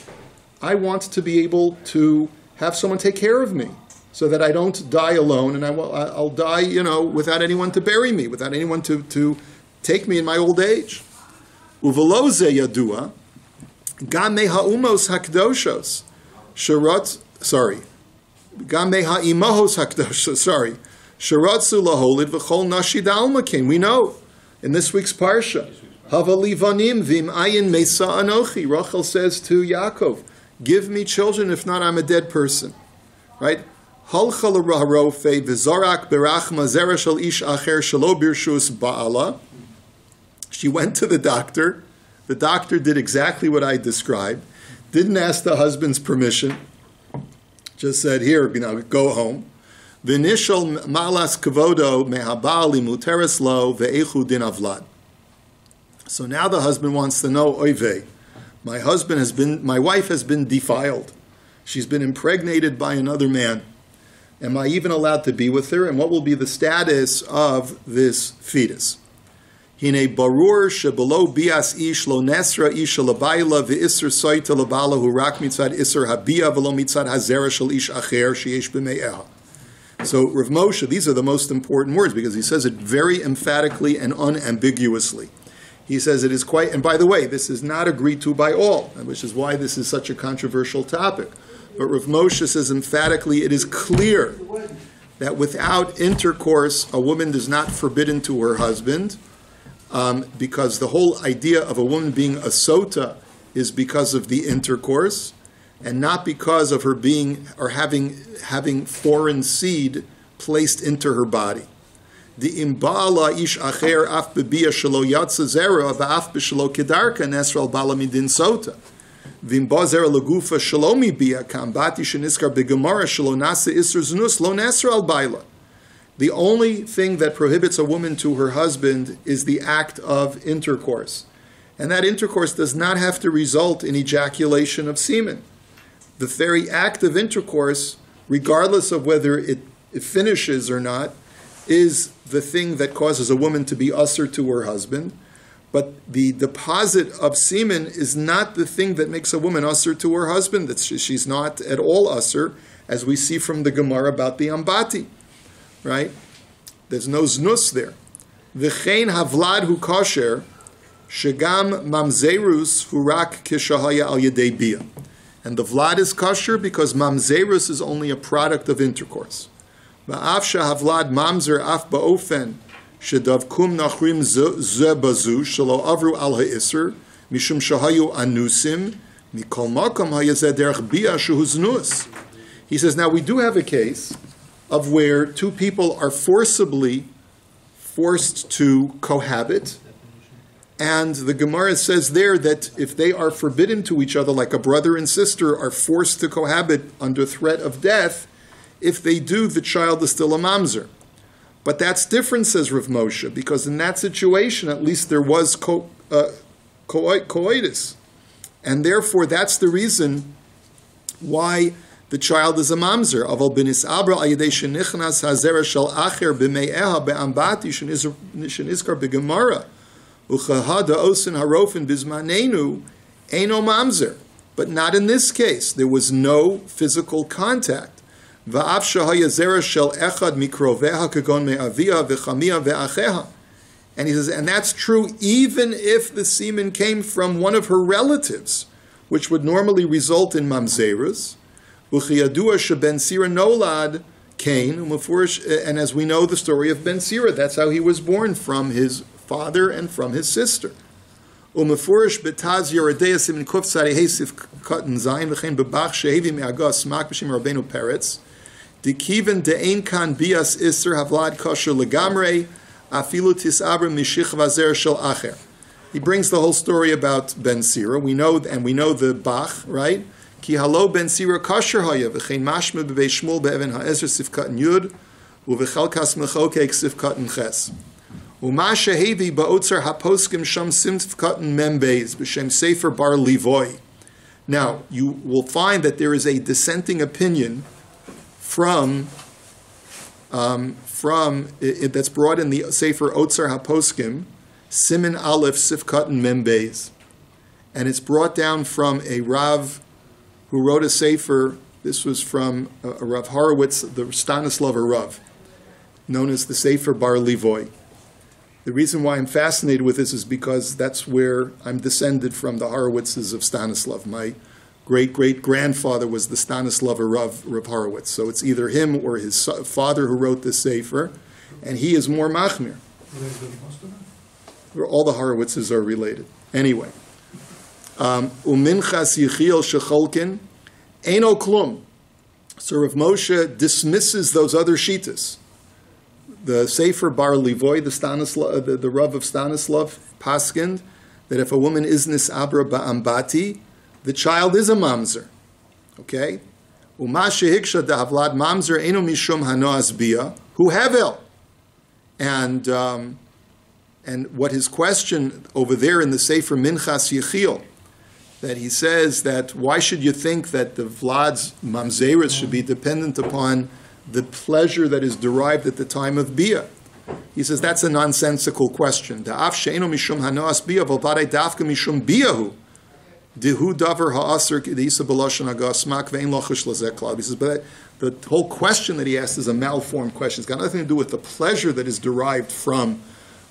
I want to be able to have someone take care of me so that I don't die alone, and I'll die, without anyone to bury me, without anyone to take me in my old age. Uvelo ze yadua, gam me ha'umos hakdoshos, gam me ha'imahos hakdoshos, sharatzu laholid v'chol nashi da'almakin. We know in this week's parsha, Hava livanim vim ayin mesa anochi. Rachel says to Yaakov, give me children, if not, I'm a dead person. Right? Halcha l'raharofe v'zorak berachma zera shel ish acher shelo birshus ba'ala. She went to the doctor. The doctor did exactly what I described. Didn't ask the husband's permission. Just said, here, go home. V'nishal malas kavodo mehabali muteres lo ve'echu din avlad. So now the husband wants to know, oive, my wife has been defiled. She's been impregnated by another man. Am I even allowed to be with her? And what will be the status of this fetus? Hine barur shebelo bias ish lo nesra ish labayla ve'isr soita labala hu rak mitzad isr habia velo mitzad hazera shel ish acher sheyesh b'me'eha. So Rav Moshe, these are the most important words because he says it very emphatically and unambiguously. He says it is quite, and by the way, this is not agreed to by all, which is why this is such a controversial topic. But Rav Moshe says emphatically, it is clear that without intercourse, a woman is not forbidden to her husband, because the whole idea of a woman being a sota is because of the intercourse, and not because of her being or having foreign seed placed into her body. The imbala ish acher af bebiya shelo yatsa zera va'af b'shelo kedarka nesral bala midin sota. V'imba zera legufa shelo mibiya kambati sheniskar begemara shelo nasa isr znus lo nesral baila. The only thing that prohibits a woman to her husband is the act of intercourse. And that intercourse does not have to result in ejaculation of semen. The very act of intercourse, regardless of whether it finishes or not, is the thing that causes a woman to be usher to her husband. But the deposit of semen is not the thing that makes a woman usher to her husband. She's not at all usher, as we see from the Gemara about the Ambati. Right? There's no znus there. V'chein havlad hu kosher, shegam mamzerus hurak kishahaya al yedei bia. And the vlad is kosher because mamzerus is only a product of intercourse. Va'af shehavlad mamzer af ba'ofen shedavkum nachrim ze bazu shelo avru al ha'isr mishum shahayu anusim mikol makom hayazeh derech bia shehu znus. He says, now we do have a case of where two people are forced to cohabit. And the Gemara says there that if they are forbidden to each other, like a brother and sister are forced to cohabit under threat of death, if they do, the child is still a mamzer. But that's different, says Rav Moshe, because in that situation, at least there was coitus. And therefore, that's the reason why the child is a mamzer. Aval binis abra ayidei shenichnas hazera shel acher b'mei'eha be'ambati shenizkar b'gemara uchahada osin harofin bizmanenu eino mamzer. But not in this case. There was no physical contact. Va'af shahaya zera shel echad mikroveha kagon me'avia v'chamia ve'acheha. And he says, and that's true even if the semen came from one of her relatives, which would normally result in mamzerus. Uchiyadua sheben Sira nolad Cain, and as we know the story of Ben Sira, that's how he was born, from his father and from his sister. Umefurish betaz yeredeas in kuf tzarei hesif katan zayin v'chein bebach shehevi me'agas smak b'shem Rabbeinu Peretz dikiven de'ein kan bias iser havlad kosher legamrei afilu tisabra mishich vazer shel acher. He brings the whole story about Ben Sira. We know the Bach, right? Ki halo Ben Sira kosher haya v'chein mashma b'bei Shmuel be'evan ha'ezer sifkat yud u'v'chalkas mechokek sifkat ches. Uma shehevi ba'otzar haposkim sham sifkat membeis b'shem Sefer Bar Livoy. Now, you will find that there is a dissenting opinion from that's brought in the Sefer Otzar HaPoskim, Siman Aleph Sifkat and Membeis. And it's brought down from a Rav who wrote a sefer. This was from a Rav Horowitz, the Stanislav Rav, known as the Sefer Bar Levoy. The reason why I'm fascinated with this is because that's where I'm descended from, the Horowitzes of Stanislav. My great-great-grandfather was the Stanislav Rav Horowitz. So it's either him or his father who wrote this sefer, and he is more machmir. All the Horowitzes are related. Anyway. Uminchas Yechiel Shecholkin, Eino Klum. So Rav Moshe dismisses those other shitas. The Sefer Bar Levoy, the Rav of Stanislav, paskind, that if a woman is nisabra ba'ambati, the child is a mamzer. Okay? Uma shehiksha da'avlad mamzer eno mishum hanoas bia, hu hevel. And what his question over there in the Sefer Minchas Yechiel, that he says that why should you think that the Vlad's mamzerus should be dependent upon the pleasure that is derived at the time of bia? He says that's a nonsensical question. Da'af she'eno mishum hanoas bia, v'alvadei dafka mishum biahu. Dihu davar ha'aser k'disa b'lashon hagasmak ve'en lochush lazeh klal. He says, but the whole question that he asked is a malformed question. It's got nothing to do with the pleasure that is derived from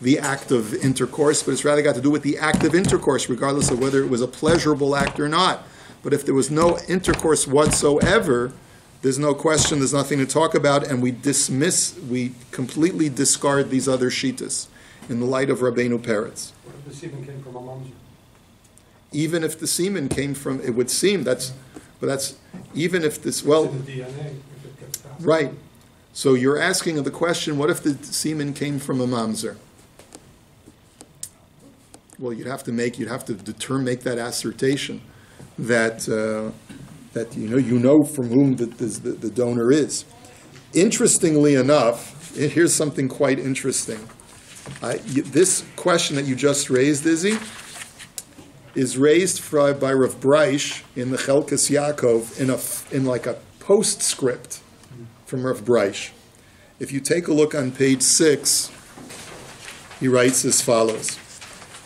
the act of intercourse, but it's rather got to do with the act of intercourse, regardless of whether it was a pleasurable act or not. But if there was no intercourse whatsoever, there's no question, there's nothing to talk about, and we completely discard these other shitas in the light of Rabbeinu Peretz. What if the semen came from a mamzer? Even if the semen came from, it would seem, even if this, well, It's in the DNA, if it gets passed. right. So you're asking the question, what if the semen came from a mamzer? Well, you'd have to make that assertion that you know from whom the donor is. Interestingly enough, here's something quite interesting. This question that you just raised, Izzy, is raised by Rav Breish in the Chelkas Yaakov in like a postscript from Rav Breish. If you take a look on page 6, he writes as follows.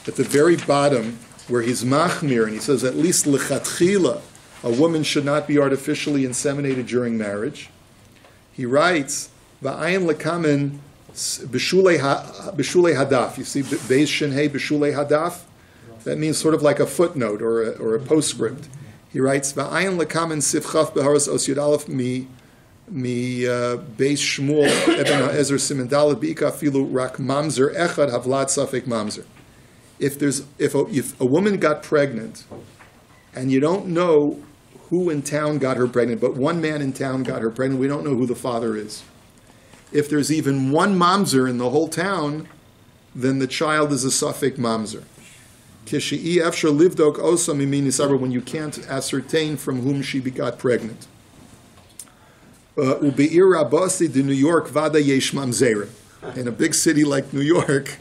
At the very bottom, where he's machmir, and he says, at least lechatchila, a woman should not be artificially inseminated during marriage. He writes, va'ayin lekamen b'shulei hadaf. You see, beis shenhei b'shulei hadaf? That means sort of like a footnote or a postscript. He writes, va'ayin lekamen sifchaf b'haras os yud aleph mi beis Shmuel eben ha'ezer simen dalet b'ika filu rak mamzer echad havlad safek mamzer. If a woman got pregnant, and you don't know who in town got her pregnant, but one man in town got her pregnant, we don't know who the father is. If there's even one mamzer in the whole town, then the child is a safek mamzer. Kishi'i efshar livdok osa mimini sabra, when you can't ascertain from whom she got pregnant. Ube'ir rabasi de New York vada yesh mamzerim. In a big city like New York,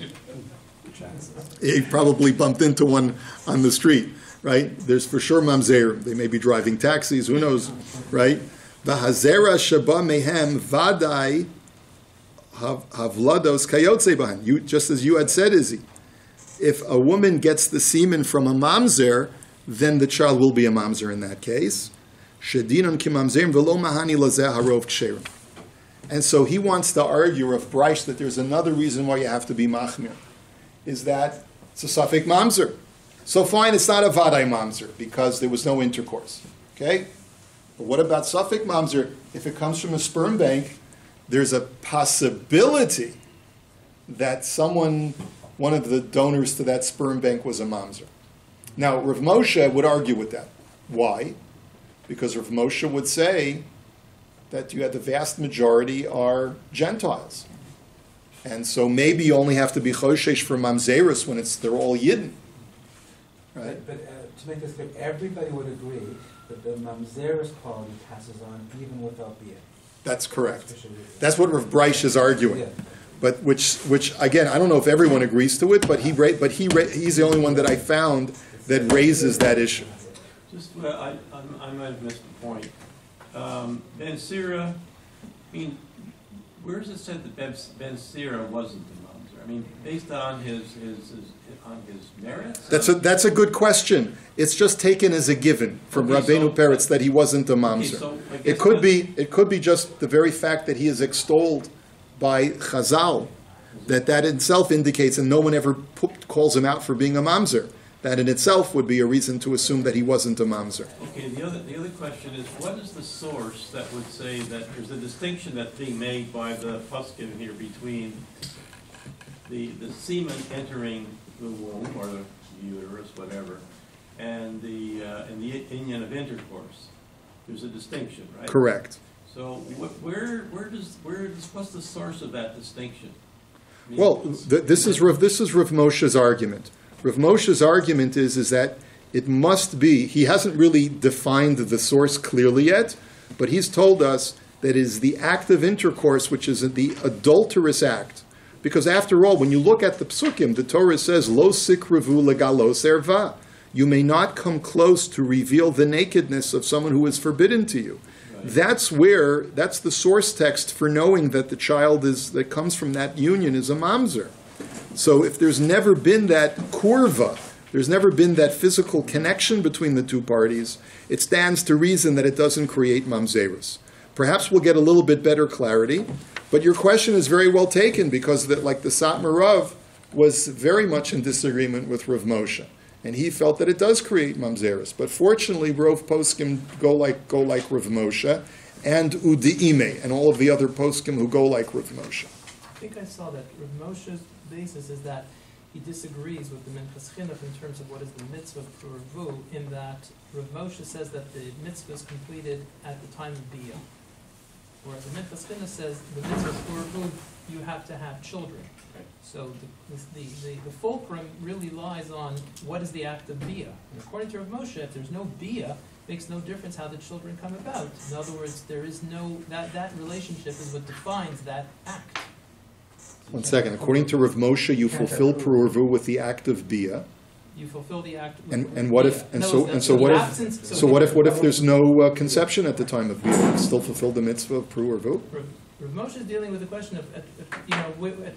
he probably bumped into one on the street, right? There's for sure mamzerim. They may be driving taxis, who knows, right? V'hazera shaba mehem vadai havlados kayotze bahan. Just as you had said, Izzy, if a woman gets the semen from a mamzer, then the child will be a mamzer in that case. Shedinon ki mamzerim v'lo mahani lazeh harov ksherim. And so he wants to argue, Rav Breish, that there's another reason why you have to be machmir, is that it's a safek mamzer. So fine, it's not a vadai mamzer because there was no intercourse. Okay? But what about safek mamzer? If it comes from a sperm bank, there's a possibility that one of the donors to that sperm bank was a mamzer. Now, Rav Moshe would argue with that. Why? Because Rav Moshe would say that you had the vast majority are Gentiles. And so maybe you only have to be choshesh for mamzerus when they're all Yidden. Right? But to make this clear, everybody would agree that the mamzerus quality passes on even without bia. That's correct. That's what Rav Breish is arguing. Yeah. But which again, I don't know if everyone agrees to it, but he's the only one that I found that raises that issue. Well, I might have missed the point. Ben Sira, I mean, where does it say that Ben Sira wasn't the mamzer? I mean, based on his merits? That's a good question. It's just taken as a given from Rabbeinu Peretz that he wasn't a mamzer. so I guess It could be just the very fact that he is extolled by Chazal, that itself indicates, and no one ever calls him out for being a mamzer. That in itself would be a reason to assume that he wasn't a mamzer. Okay, the other question is, what is the source that would say that there's a distinction that's being made by the Puskin here between the semen entering the womb or the uterus, whatever, and the union of intercourse? There's a distinction, right? Correct. So what's the source of that distinction? I mean, Well, this is Rav Moshe's argument. Rav Moshe's argument is that it must be, he hasn't really defined the source clearly yet, but he's told us that it is the act of intercourse, which is the adulterous act. Because after all, when you look at the psukim, the Torah says, Lo sikravu legalos erva. You may not come close to reveal the nakedness of someone who is forbidden to you. That's the source text for knowing that the child that comes from that union is a mamzer. So if there's never been that kurva, there's never been that physical connection between the two parties, it stands to reason that it doesn't create mamzerus. Perhaps we'll get a little bit better clarity, but your question is very well taken because the Satmar Rav was very much in disagreement with Rav Moshe, and he felt that it does create mamzerus. But fortunately, Rav Poskim go like Rav Moshe, and Udiime, and all of the other Poskim who go like Rav Moshe. I think I saw that Rav Moshe's basis is that he disagrees with the Minchas Chinuch in terms of what is the mitzvah of Puravu, in that Rav Moshe says that the mitzvah is completed at the time of Biyah. Whereas the Minchas Chinuch says the mitzvah of Puravu, you have to have children. So the fulcrum really lies on what is the act of Biyah. And according to Rav Moshe, if there's no Biyah, makes no difference how the children come about. In other words, there is no, that relationship is what defines that act. One second. According to Rav Moshe, you fulfill Pururvu with the act of Biyah. You fulfill the act. And what if what if there's no conception at the time of Biyah? You still fulfill the mitzvah of Pururvu? Rav Moshe is dealing with the question of at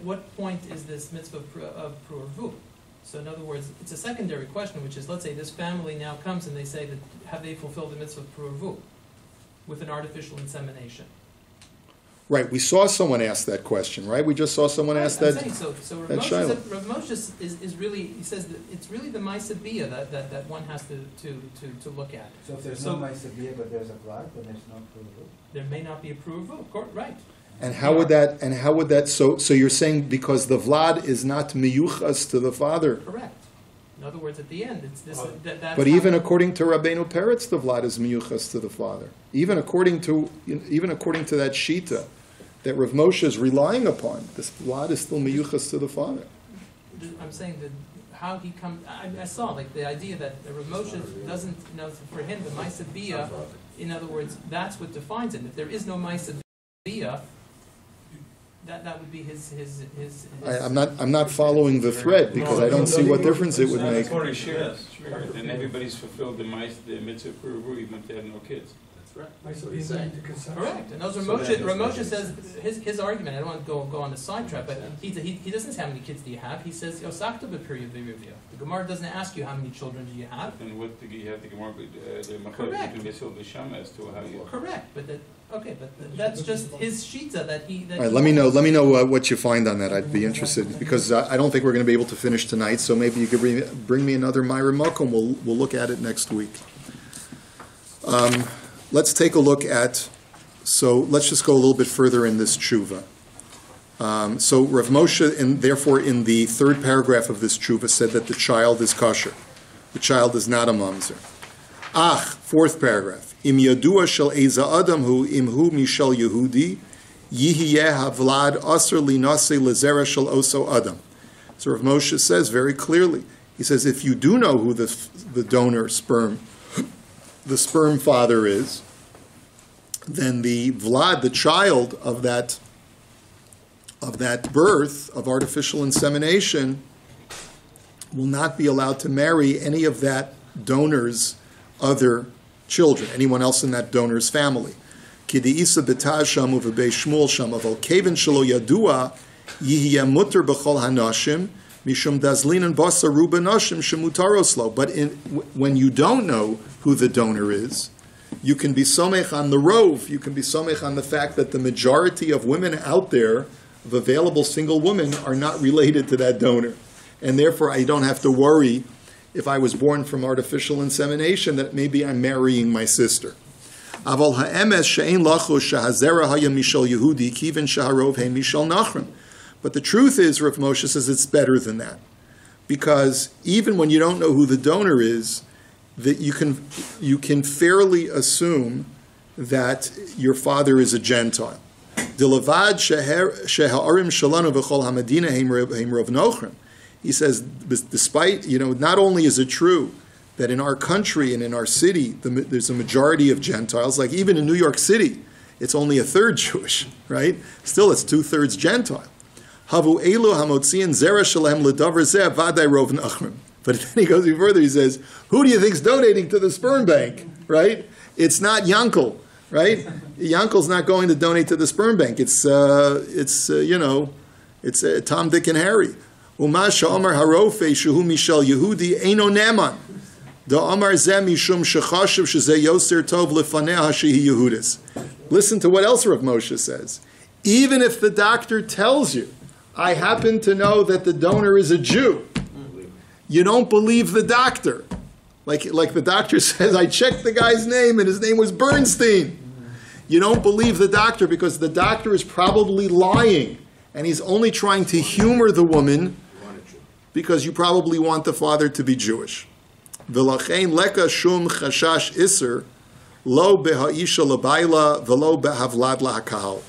what point is this mitzvah of Pururvu? So in other words, it's a secondary question, which is, let's say this family now comes and they say that have they fulfilled the mitzvah of Pururvu with an artificial insemination? Right, we saw someone ask that question, right? We just saw someone ask that. So Rav Moshe is really, he says that it's really the Maisa Biyah that one has to look at. So if there's no Maisa Biyah but there's a vlad, then there's no Puravu? There may not be a Puravu, right. And how would that, so you're saying because the vlad is not miyuchas to the father? Correct. In other words, at the end, it's this. That's but even according to Rabbeinu Peretz, the vlad is miyuchas to the father. Even according to that shita that Rav Moshe is relying upon, this vlad is still miyuchas to the father. I'm saying that how he comes. I saw like the idea that Rav Moshe doesn't, for him the Maisa Biyah. In other words, that's what defines it. If there is no Maisa Biyah, that would be his. I'm not following the thread because I don't see what difference it would make. And everybody's fulfilled the mitzvah of Puravu even if they have no kids. That's right. Correct. And also Rav Moshe says his argument. I don't want to go on the sidetrack, but he doesn't say how many kids do you have. He says Yosakta b'period v'yuvia. The Gemara doesn't ask you how many children do you have. And what do you have the Gemara the Machal between Yisrael and Shama as to how you. Correct, but that's just his shita that he. All right, let me know what you find on that. I'd be interested because I don't think we're going to be able to finish tonight. So maybe you could bring me another Myra Mokum. We'll look at it next week. Let's take a look at. So let's just go a little bit further in this tshuva. So Rav Moshe, therefore, in the third paragraph of this tshuva, said that the child is kosher. The child is not a mamzer. Fourth paragraph. Im yadua shel eza adam hu imhu mishel Yehudi yihiyeh havlad aser linase lezera shel oso adam. So Rav Moshe says very clearly. He says if you do know who the donor sperm, the sperm father is, then the vlad, the child of that birth of artificial insemination, will not be allowed to marry any of that donor's other children, anyone else in that donor's family. Kidiisa b'taz shamu v'bei shmuel sham aval keven shelo yadua Yihya mutter b'chol hanashim, mishum dazlinan basa ruba nashim shemutaroslo. But when you don't know who the donor is, you can be somech on the rove, you can be somech on the fact that the majority of women out there, of available single women, are not related to that donor. And therefore I don't have to worry if I was born from artificial insemination that maybe I'm marrying my sister. Aval ha'emes she'ein lachu shehazera haya mishal Yehudi kiven sheharov he mishal Nachrim. But the truth is, Rav Moshe says it's better than that. Because even when you don't know who the donor is, that you can fairly assume that your father is a Gentile. Dilavad sheha'arim shalanu v'chol hamadina heim Rav Nochrim. He says, despite, not only is it true that in our country and in our city, there's a majority of Gentiles, like even in New York City, it's only a third Jewish, right? Still, it's 2/3 Gentile. Havu elu hamotzian zera shalem ledavar zeh vaday rov nachrim. But then he goes even further, he says, who do you think's donating to the sperm bank, right? It's not Yankel, right? Yankel's not going to donate to the sperm bank. It's Tom, Dick, and Harry. Umasha Omar Harofe Shuhu Mishal Yehudi Eino Neman. Da Omar Zeh Mishum Shechashiv Shezeh Yoser Tov Lefaneh Hashihi Yehudis. Listen to what else Rav Moshe says. Even if the doctor tells you, I happen to know that the donor is a Jew, you don't believe the doctor. Like the doctor says, I checked the guy's name and his name was Bernstein. You don't believe the doctor because the doctor is probably lying and he's only trying to humor the woman because you probably want the father to be Jewish. V'lachein leka shum chashash iser lo beha'isha labayla v'lo behavlad lahakahal.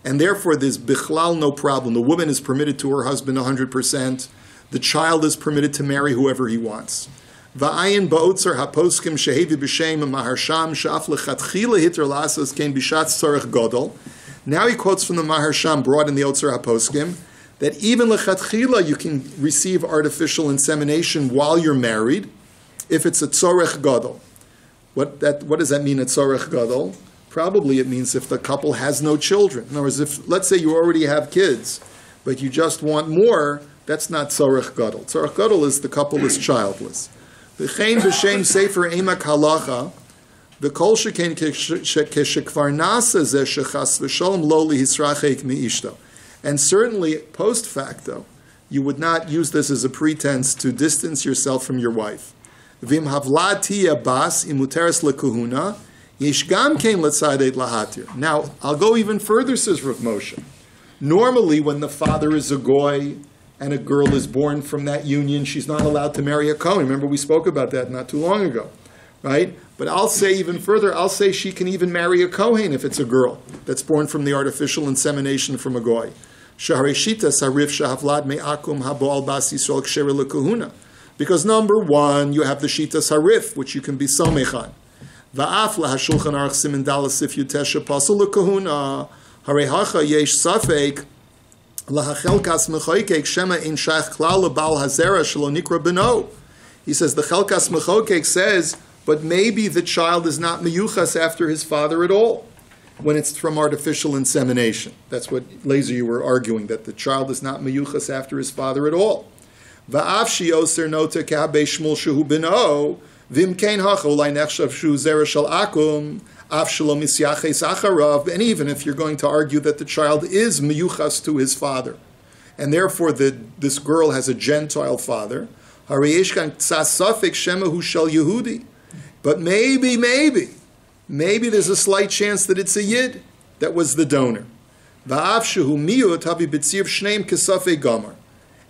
And therefore there's bichlal no problem. The woman is permitted to her husband 100%. The child is permitted to marry whoever he wants. Va'ayin ba'otzer haposkim shehevi b'shem maharsham shaf lechatchila hiter lasas kein bishatz tzarech godol. Now he quotes from the Maharsham brought in the Otzer HaPoskim that even lechatchila you can receive artificial insemination while you're married if it's a tzorech gadol. What does that mean, a tzorech gadol? Probably it means if the couple has no children. In other words, if let's say you already have kids, but you just want more, that's not tzorech gadol. Tzorech gadol is the couple is childless. V'chein b'shem sefer emak halacha. The kol sheken keshekvar nasa zeh shechas v'shalom lo lihisrachek mi'ishto. And certainly, post facto, you would not use this as a pretense to distance yourself from your wife. Vim havlad tiya bas imuteres lekuhuna yish gam kein letzadet lahatir. Now, I'll go even further, says Rav Moshe. Normally, when the father is a goy and a girl is born from that union, she's not allowed to marry a Kohen. Remember, we spoke about that not too long ago, right? But I'll say even further, I'll say she can even marry a Kohen if it's a girl that's born from the artificial insemination from a goy. Because number one, you have the Shita Sarif, which you can be Somechan. Va'af lahashulchan aruch simin dalas if you tesha pasul lekahuna harehacha yesh safek lahachelkas mechoykek shema in shach klal lebal hazera shelo nikra beno. He says the chelkas mechoykek says, but maybe the child is not meyuchas after his father at all when it's from artificial insemination. That's what, Laser, you were arguing, that the child is not meyuchas after his father at all. Va'af she'oser nota ka'bei shmul shehu beno v'im kein hacha olai nechshav shu zera shel akum af shelo misyaches acharav. And even if you're going to argue that the child is meyuchas to his father, and therefore this girl has a Gentile father, harei yesh kan tzas safek shemahu shel Yehudi. But maybe there's a slight chance that it's a Yid that was the donor.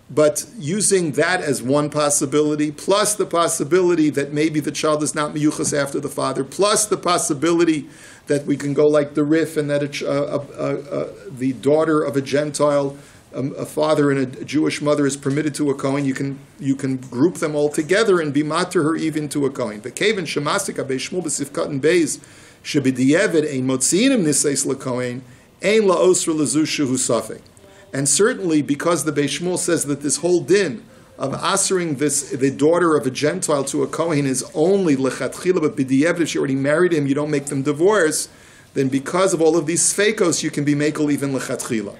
But using that as one possibility, plus the possibility that maybe the child is not miyuchas after the father, plus the possibility that we can go like the Rif and that the daughter of a Gentile, a father and a Jewish mother is permitted to a Kohen, you can group them all together and be mater her even to a Kohen. But Kevin Shemasik Abei Shmuel B'Sifkat and Beis Shebidiyeved Ein Motziinim Niseis LaKohen Ein LaOsra LaZusha Hu Safek. And certainly because the Beis Shmuel says that this whole din of answering the daughter of a Gentile to a Kohen is only lechatchila, but b'di'eved, if she already married him, you don't make them divorce, then because of all of these sfeikos, you can be mekel even lechatchila.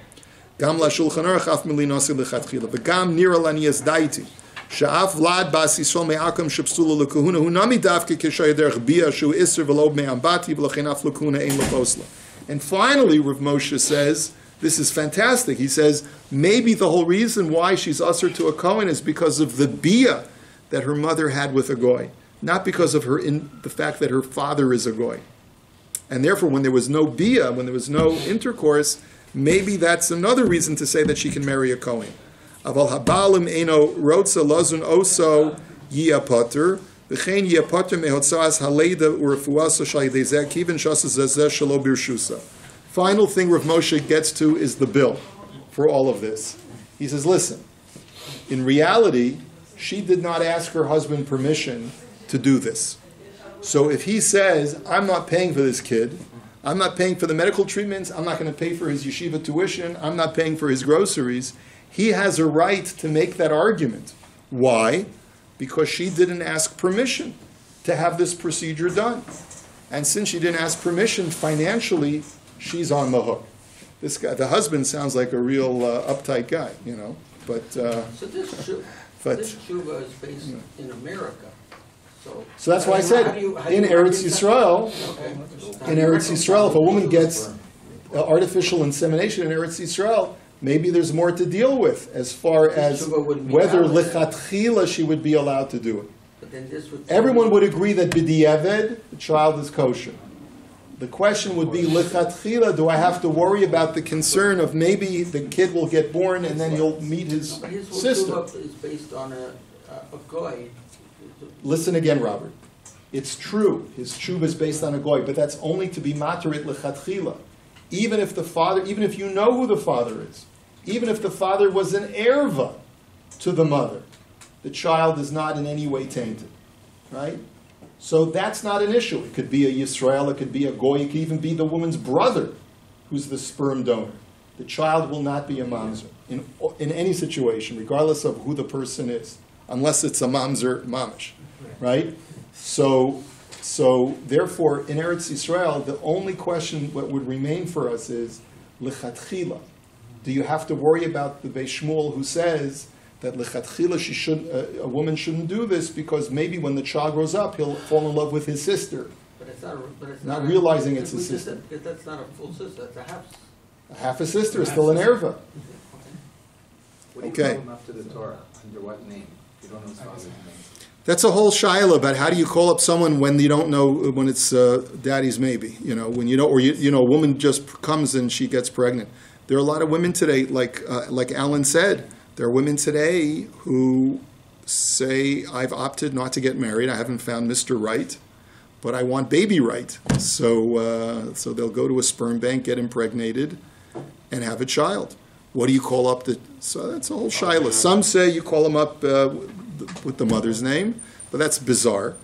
Gam lashulchan aruch af mili nasi lechatchila. V'gam nira lani yazdaiti. Sha'af vlad bas Yisrael me'akam shepsula lekahuna hu nami davke k'shay derech bia shu iser v'lo me'ambati v'lochen af lekahuna ein leposla. And finally, Rav Moshe says, this is fantastic. He says, maybe the whole reason why she's usher to a Kohen is because of the bia that her mother had with a goy, not because of the fact that her father is a goy. And therefore, when there was no bia, when there was no intercourse, maybe that's another reason to say that she can marry a Kohen. Aval habalim eno rotza lazun oso yiapoter v'chein yiapoter mehotzas haleda urefuasa shaydezeh kivin shasa zezeh shalo birshusa. Final thing Rav Moshe gets to is the bill for all of this. He says, listen, in reality, she did not ask her husband permission to do this. So if he says, I'm not paying for this kid, I'm not paying for the medical treatments, I'm not going to pay for his yeshiva tuition, I'm not paying for his groceries, he has a right to make that argument. Why? Because she didn't ask permission to have this procedure done. And since she didn't ask permission, financially, she's on the hook. This guy, the husband, sounds like a real uptight guy, but... So this tshuva is based in America. So that's why I said, in Eretz Yisrael, if a woman gets artificial insemination in Eretz Yisrael, maybe there's more to deal with as far as whether lichatchila she would be allowed to do it. But then this would Everyone would agree that b'diavad, the child is kosher. The question would be, lichatchila, do I have to worry about the concern of maybe the kid will get born and then he'll meet his sister? But his is based on a goy. Listen again, Robert. It's true, his tshuva is based on a goy, but that's only to be materit lechatchila. Even if you know who the father is, even if the father was an erva to the mother, the child is not in any way tainted, right? So that's not an issue. It could be a Yisrael, it could be a goy, it could even be the woman's brother who's the sperm donor. The child will not be a mamzer in any situation, regardless of who the person is, unless it's a mamzer mamish, right? So therefore, in Eretz Yisrael, the only question that would remain for us is lichatchila. Do you have to worry about the Beis Shmuel who says that lichatchila a woman shouldn't do this because maybe when the child grows up he'll fall in love with his sister, But it's not realizing it's his sister. That's not a full sister. That's a half. A half a sister is still an erva. What do you Okay. call him after the Torah? Under what name? You don't know his father's name. That's a whole shaila about how do you call up someone when you don't know, when it's daddy's maybe, when you don't, or a woman just comes and she gets pregnant. There are a lot of women today, like Alan said, there are women today who say, I've opted not to get married, I haven't found Mr. Right, but I want baby right. So they'll go to a sperm bank, get impregnated, and have a child. What do you call up so that's a whole shaila. Some say you call them up with the mother's name, but that's bizarre.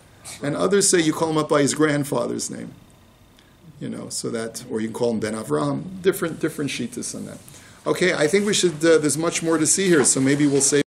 And others say you call him up by his grandfather's name. So that, or you can call him Ben Avraham. Different shittas on that. Okay, I think we should, there's much more to see here, so maybe we'll say